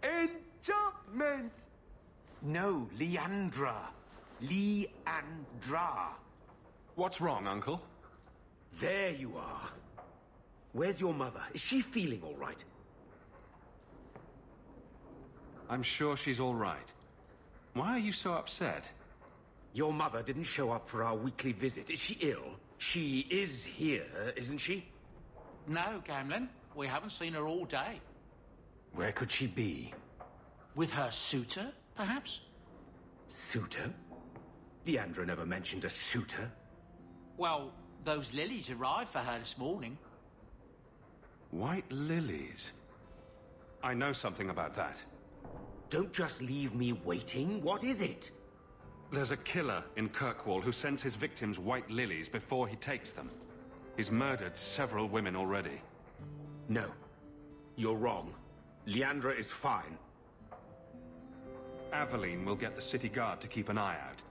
Enchantment! No, Leandra. Leandra. What's wrong, Uncle? There you are. Where's your mother? Is she feeling all right? I'm sure she's all right. Why are you so upset? Your mother didn't show up for our weekly visit. Is she ill? She is here, isn't she? No, Gamlin. We haven't seen her all day. Where could she be? With her suitor, perhaps? Suitor? Leandra never mentioned a suitor. Well, those lilies arrived for her this morning. White lilies? I know something about that. Don't just leave me waiting. What is it? There's a killer in Kirkwall who sends his victims white lilies before he takes them. He's murdered several women already. No. You're wrong. Leandra is fine. Aveline will get the city guard to keep an eye out.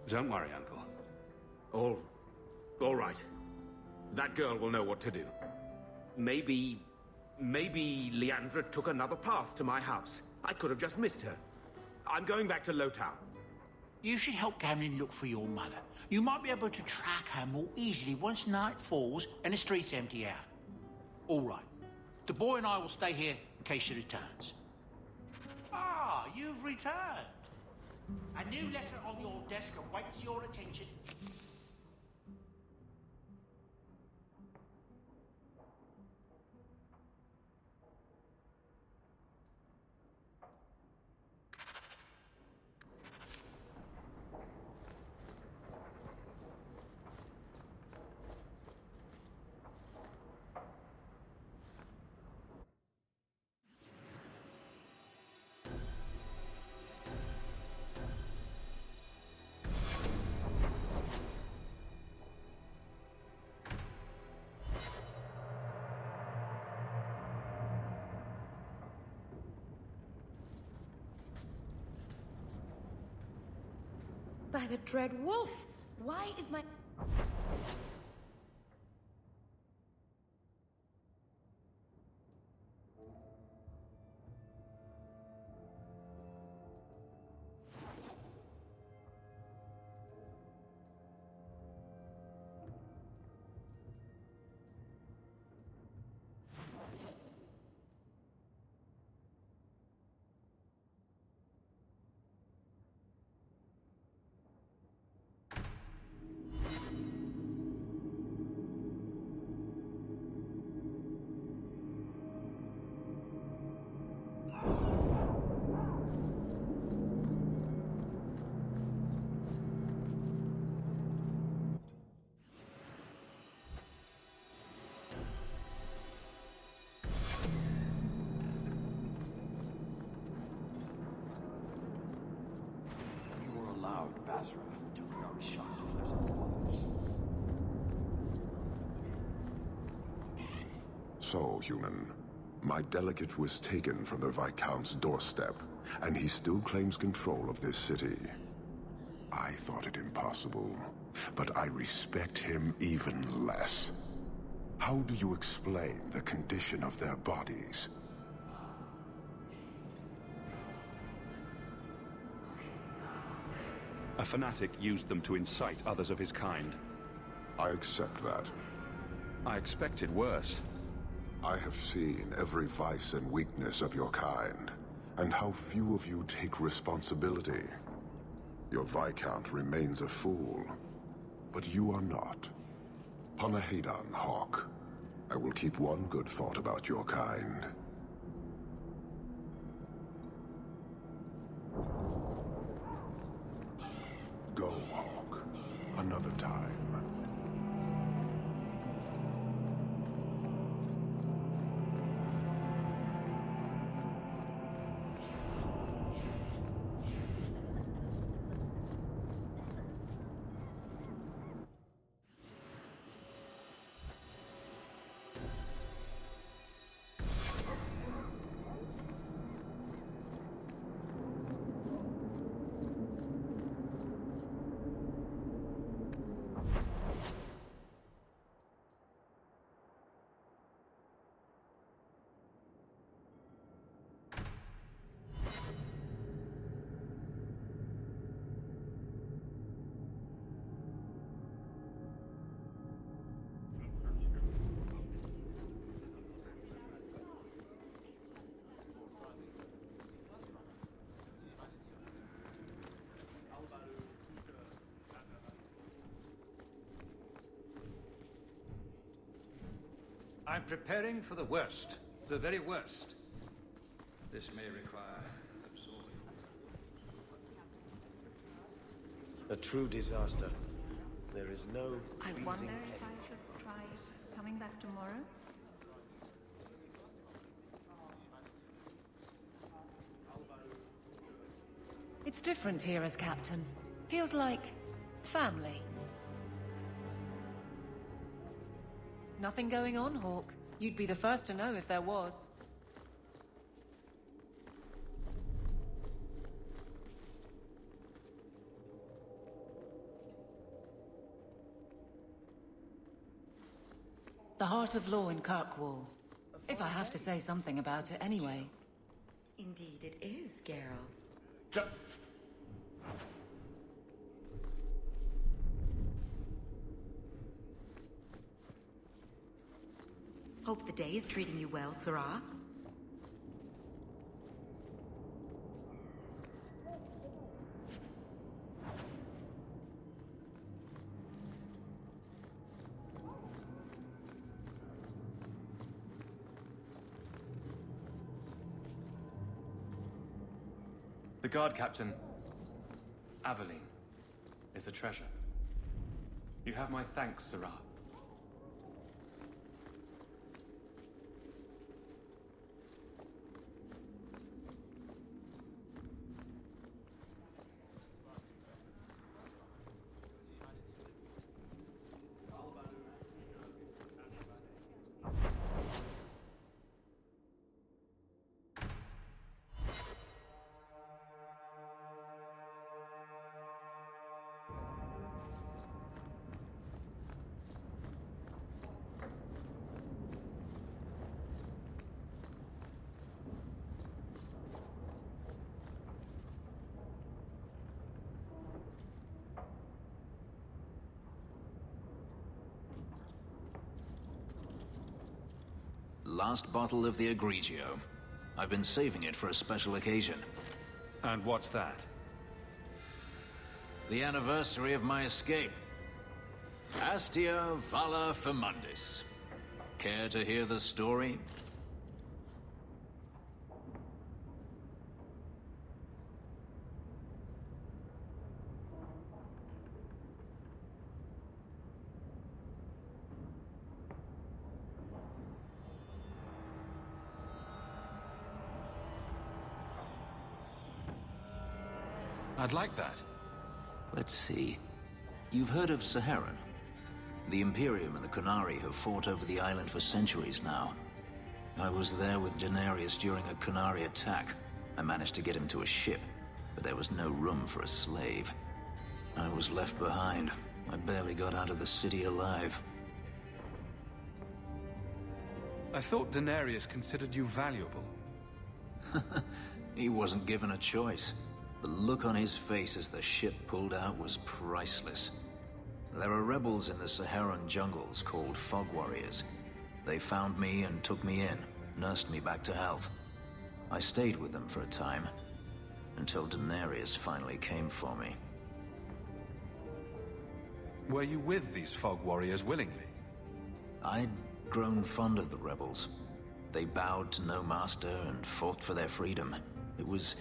Don't worry, Uncle. All right. That girl will know what to do. Maybe Leandra took another path to my house. I could have just missed her. I'm going back to Lowtown. You should help Gamlin look for your mother. You might be able to track her more easily once night falls and the streets empty out. All right. The boy and I will stay here in case she returns. Ah, you've returned. A new letter on your desk awaits your attention. By the Dread Wolf! Why is my... So, human, my delegate was taken from the Viscount's doorstep, and he still claims control of this city. I thought it impossible, but I respect him even less. How do you explain the condition of their bodies? A fanatic used them to incite others of his kind. I accept that. I expected worse. I have seen every vice and weakness of your kind, and how few of you take responsibility. Your Viscount remains a fool, but you are not. Panahedan, Hawk. I will keep one good thought about your kind. Go, Hawk. Another time. I'm preparing for the worst. The very worst. This may require absorbing. A true disaster. There is no I pleasing wonder end. if I should try coming back tomorrow. It's different here as captain. Feels like family. Nothing going on, Hawk. You'd be the first to know if there was. The heart of law in Kirkwall. If I have to say something about it anyway. Indeed it is, Geralt. Hope the day is treating you well, Sirrah. The guard captain, Aveline, is a treasure. You have my thanks, Sirrah. Last bottle of the Egregio. I've been saving it for a special occasion. And what's that? The anniversary of my escape. Astia Vala Firmundis. Care to hear the story? I'd like that. Let's see. You've heard of Saharan? The Imperium and the Qunari have fought over the island for centuries now. I was there with Daenerys during a Qunari attack. I managed to get him to a ship, but there was no room for a slave. I was left behind. I barely got out of the city alive. I thought Daenerys considered you valuable. He wasn't given a choice. The look on his face as the ship pulled out was priceless. There are rebels in the Saharan jungles called Fog Warriors. They found me and took me in, nursed me back to health. I stayed with them for a time, until Daenerys finally came for me. Were you with these Fog Warriors willingly? I'd grown fond of the rebels. They bowed to no master and fought for their freedom. It was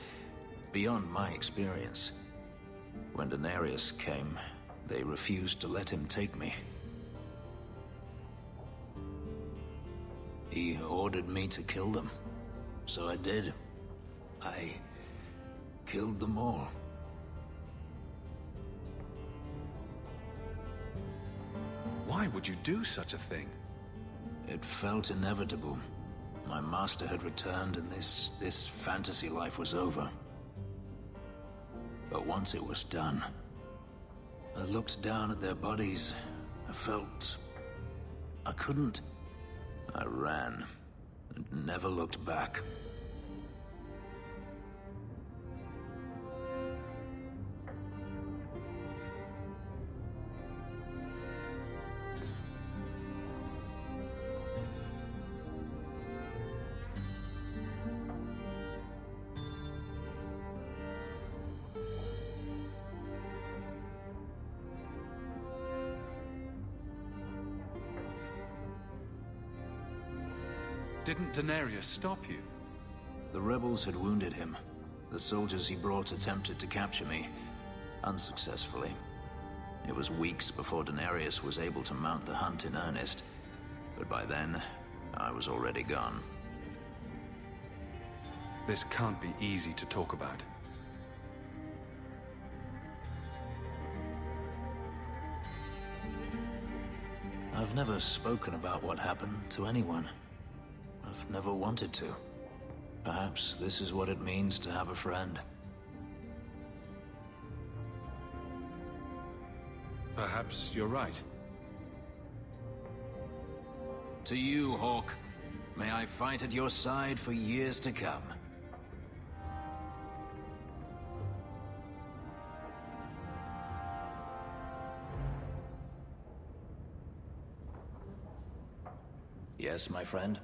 beyond my experience. When Daenerys came, they refused to let him take me. He ordered me to kill them, so I did. I killed them all. Why would you do such a thing? It felt inevitable. My master had returned and this fantasy life was over. But once it was done, I looked down at their bodies. I felt I couldn't. I ran and never looked back. Didn't Daenerys stop you? The rebels had wounded him. The soldiers he brought attempted to capture me, unsuccessfully. It was weeks before Daenerys was able to mount the hunt in earnest, but by then, I was already gone. This can't be easy to talk about. I've never spoken about what happened to anyone. I've never wanted to. Perhaps this is what it means to have a friend. Perhaps you're right. To you, Hawke. May I fight at your side for years to come. Yes, my friend?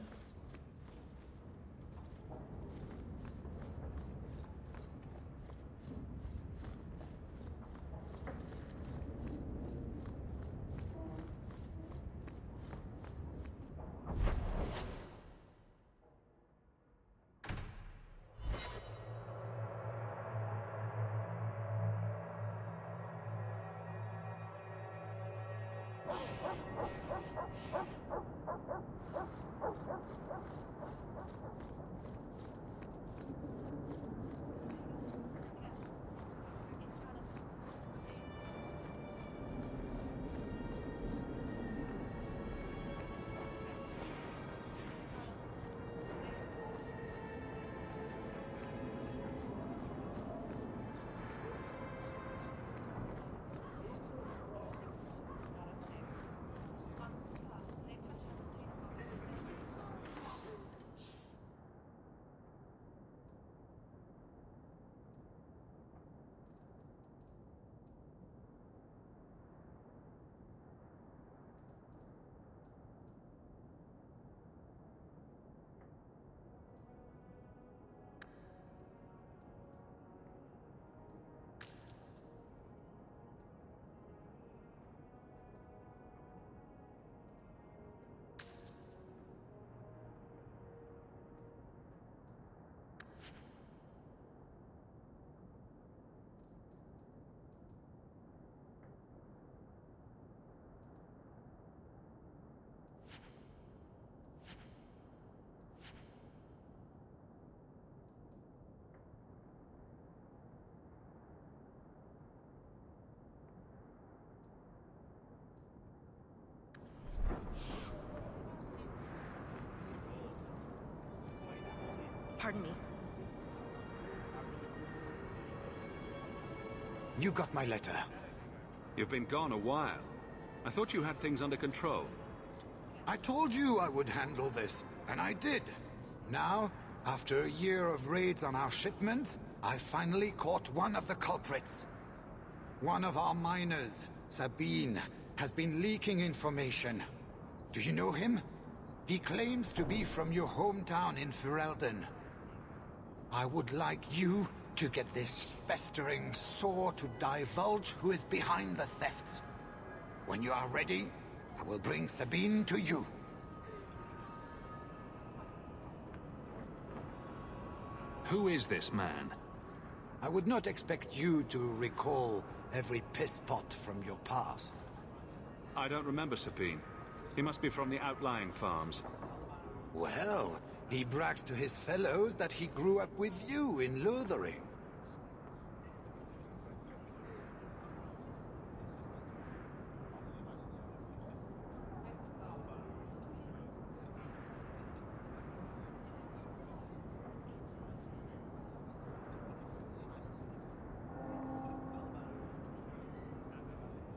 Pardon me. You got my letter. You've been gone a while. I thought you had things under control. I told you I would handle this, and I did. Now, after a year of raids on our shipments, I finally caught one of the culprits. One of our miners, Sabine, has been leaking information. Do you know him? He claims to be from your hometown in Ferelden. I would like you to get this festering sore to divulge who is behind the thefts. When you are ready, I will bring Sabine to you. Who is this man? I would not expect you to recall every piss pot from your past. I don't remember Sabine. He must be from the outlying farms. Well, he brags to his fellows that he grew up with you in Lothering.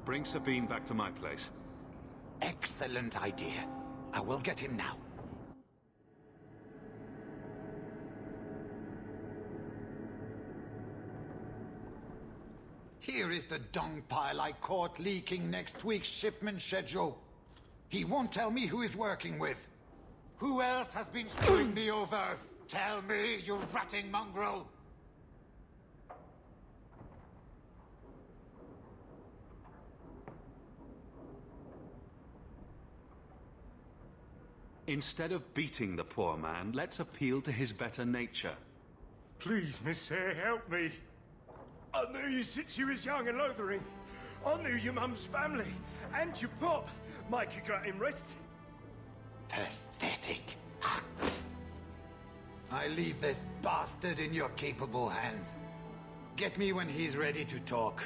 Bring Sabine back to my place. Excellent idea. I will get him now. Here is the dung pile I caught leaking next week's shipment schedule. He won't tell me who he's working with. Who else has been screwing me over? Tell me, you ratting mongrel! Instead of beating the poor man, let's appeal to his better nature. Please, Miss Eyre, help me. I knew you since you was young and Lothering. I knew your mum's family, and your pop. Micah got him rested. Pathetic. I leave this bastard in your capable hands. Get me when he's ready to talk.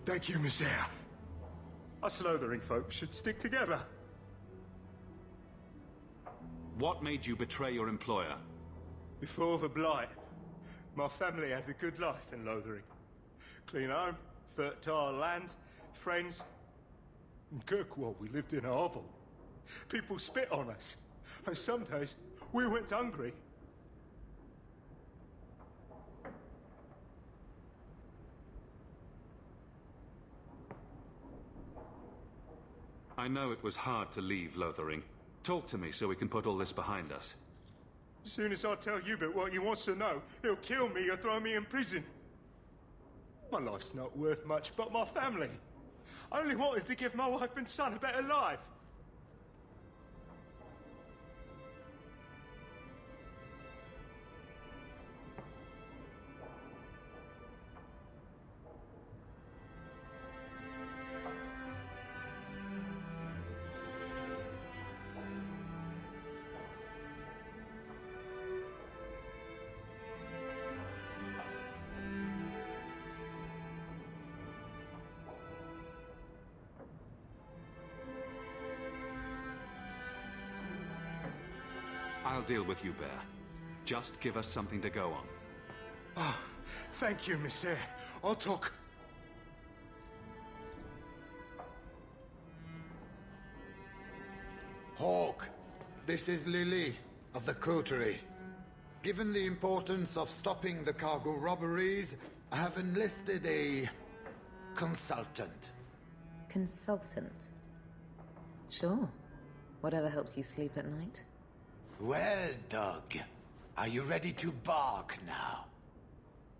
Thank you, Miss Eyre. Us Lothering folk should stick together. What made you betray your employer? Before the Blight, my family had a good life in Lothering. Clean home, fertile land, friends. In Kirkwall, we lived in a hovel. People spit on us, and some days we went hungry. I know it was hard to leave Lothering. Talk to me so we can put all this behind us. As soon as I tell Hubert what he wants to know, he'll kill me or throw me in prison. My life's not worth much, but my family. I only wanted to give my wife and son a better life. I'll deal with you, Bear. Just give us something to go on. Oh, thank you, Miss Eyre. I'll talk. Hawk, this is Lily of the Coterie. Given the importance of stopping the cargo robberies, I have enlisted a consultant. Consultant? Sure. Whatever helps you sleep at night. Well, Doug, are you ready to bark now?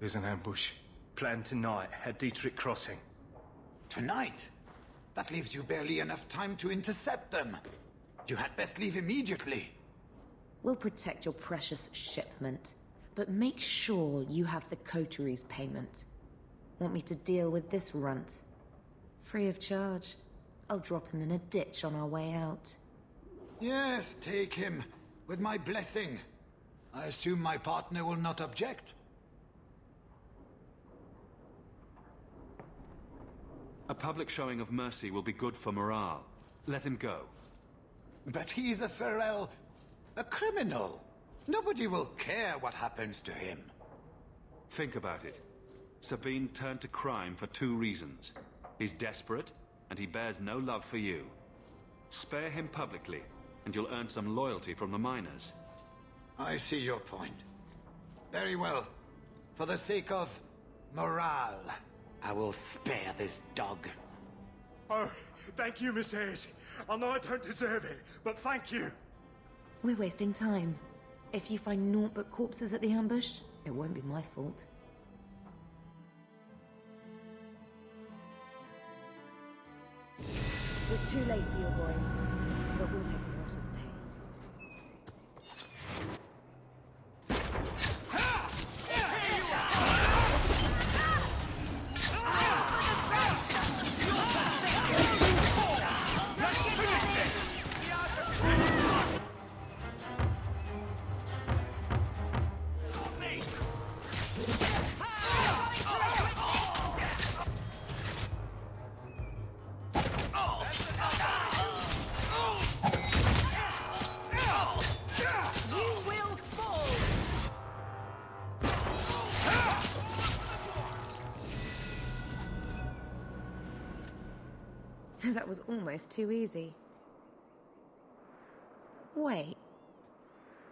There's an ambush planned tonight at Dietrich Crossing. Tonight? That leaves you barely enough time to intercept them. You had best leave immediately. We'll protect your precious shipment, but make sure you have the coterie's payment. Want me to deal with this runt? Free of charge. I'll drop him in a ditch on our way out. Yes, take him. With my blessing. I assume my partner will not object? A public showing of mercy will be good for morale. Let him go. But he's a Ferel... a criminal. Nobody will care what happens to him. Think about it. Sabine turned to crime for 2 reasons. He's desperate, and he bears no love for you. Spare him publicly, and you'll earn some loyalty from the miners. I see your point. Very well. For the sake of morale, I will spare this dog. Oh, thank you, Miss Hayes. I know I don't deserve it, but thank you. We're wasting time. If you find naught but corpses at the ambush, it won't be my fault. We're too late for your boys, but we'll make the rotters pay. That was almost too easy. Wait.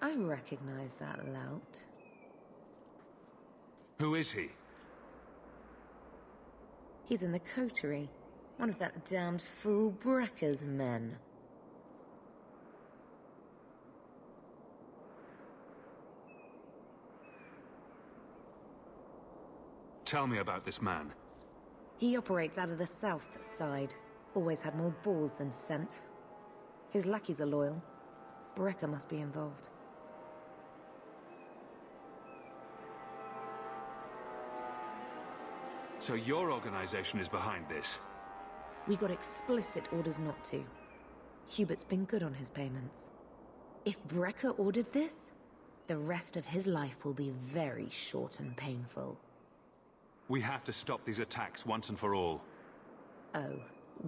I recognize that lout. Who is he? He's in the coterie. One of that damned fool Brekka's men. Tell me about this man. He operates out of the south side. Always had more balls than sense. His lackeys are loyal. Brekka must be involved. So your organization is behind this? We got explicit orders not to. Hubert's been good on his payments. If Brekka ordered this, the rest of his life will be very short and painful. We have to stop these attacks once and for all. Oh,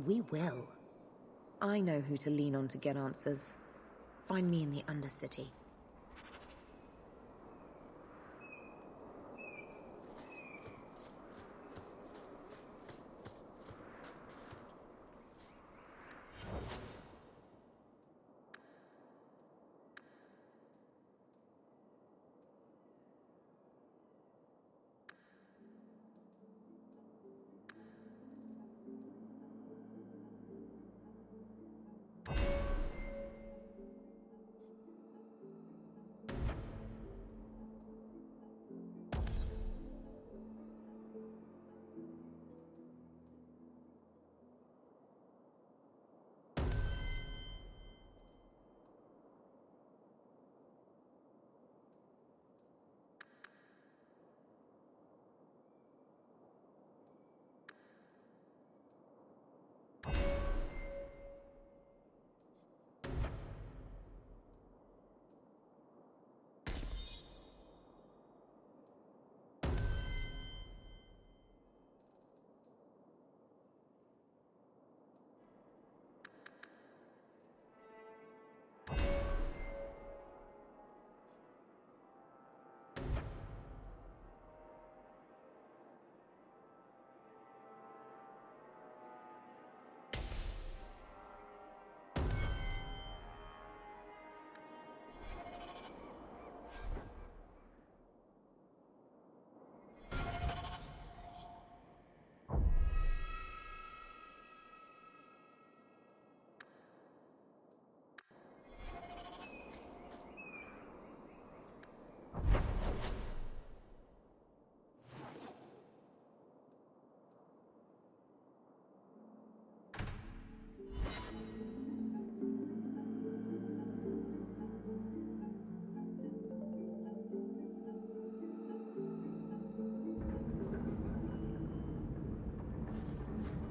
we will. I know who to lean on to get answers. Find me in the Undercity.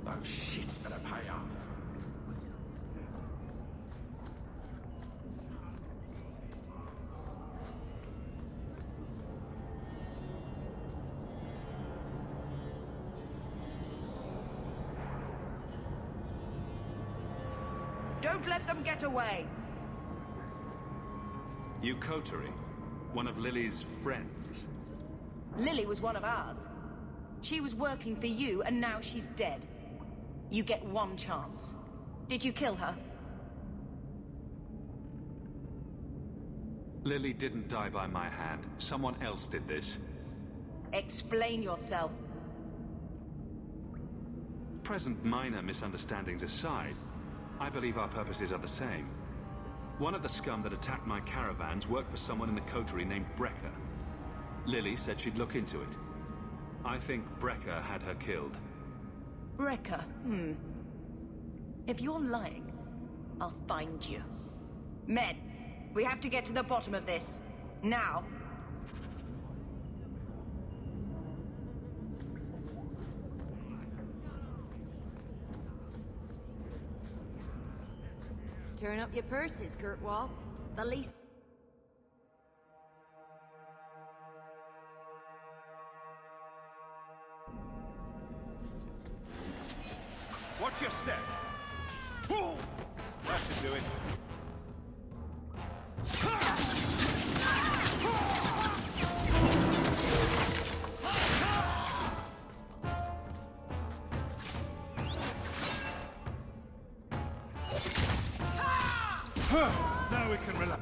Those shits better pay up. Don't let them get away! You coterie? One of Lily's friends. Lily was one of ours. She was working for you, and now she's dead. You get one chance. Did you kill her? Lily didn't die by my hand. Someone else did this. Explain yourself. Present minor misunderstandings aside, I believe our purposes are the same. One of the scum that attacked my caravans worked for someone in the coterie named Brecker. Lily said she'd look into it. I think Brecker had her killed. Brecker, If you're lying, I'll find you. Men, we have to get to the bottom of this. Now. Turn up your purses, Kirkwall. The least... Watch your step! That should do it. Now we can relax.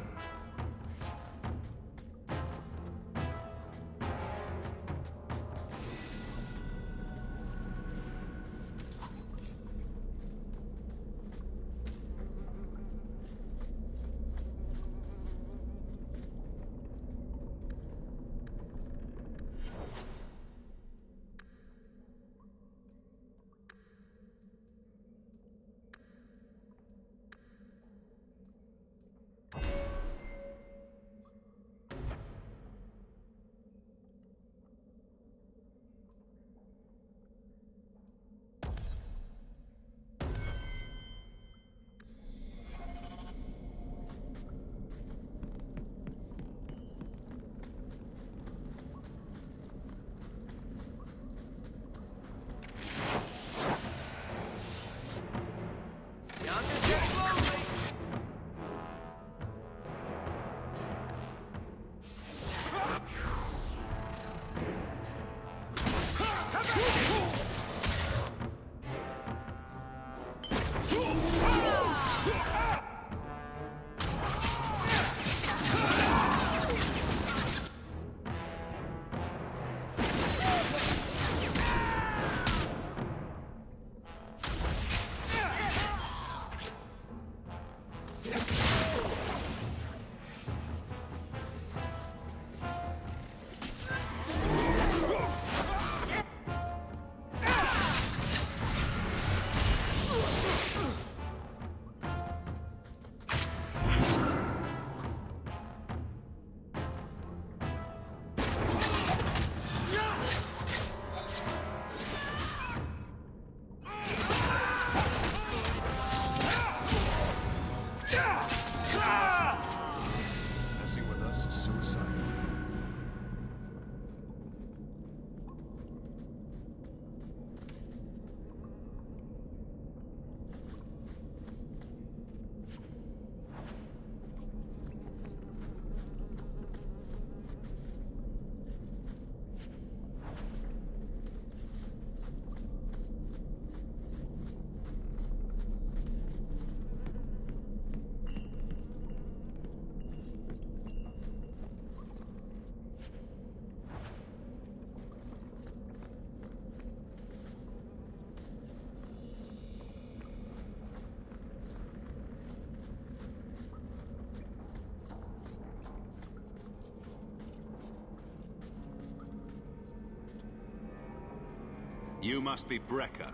You must be Brecker.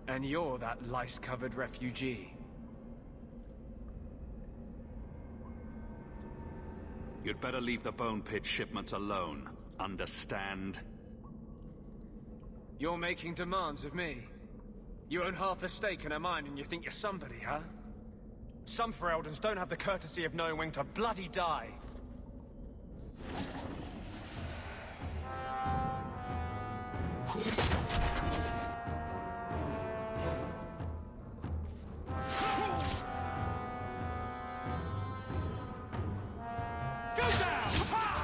And you're that lice-covered refugee. You'd better leave the Bone Pit shipments alone. Understand? You're making demands of me. You own half a stake in a mine and you think you're somebody, huh? Some Fereldans don't have the courtesy of knowing when to bloody die. Go down!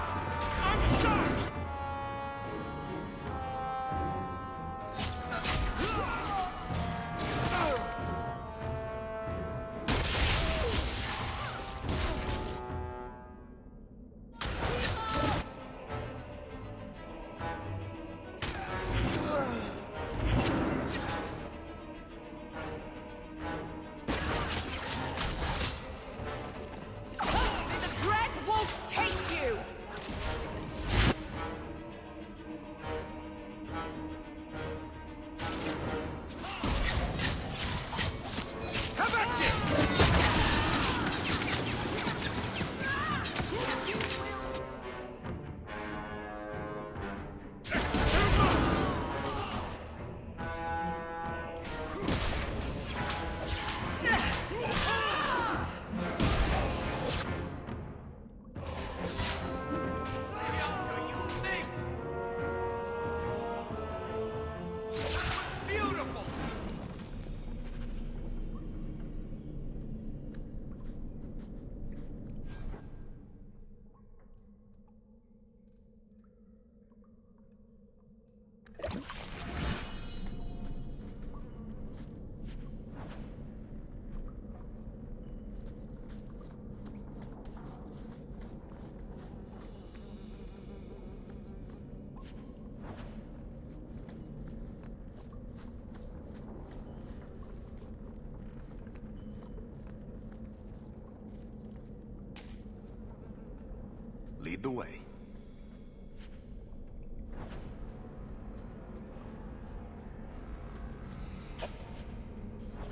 lead the way.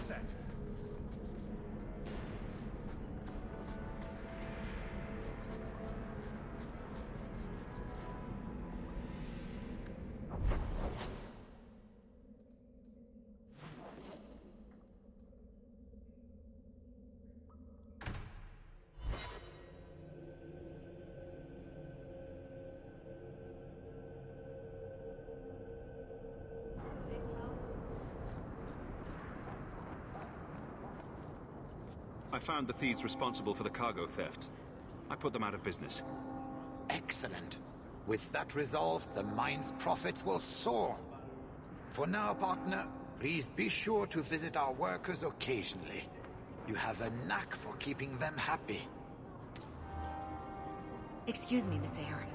Set. I found the thieves responsible for the cargo theft. I put them out of business. Excellent. With that resolved, the mine's profits will soar. For now, partner, please be sure to visit our workers occasionally. You have a knack for keeping them happy. Excuse me, Miss Ahern.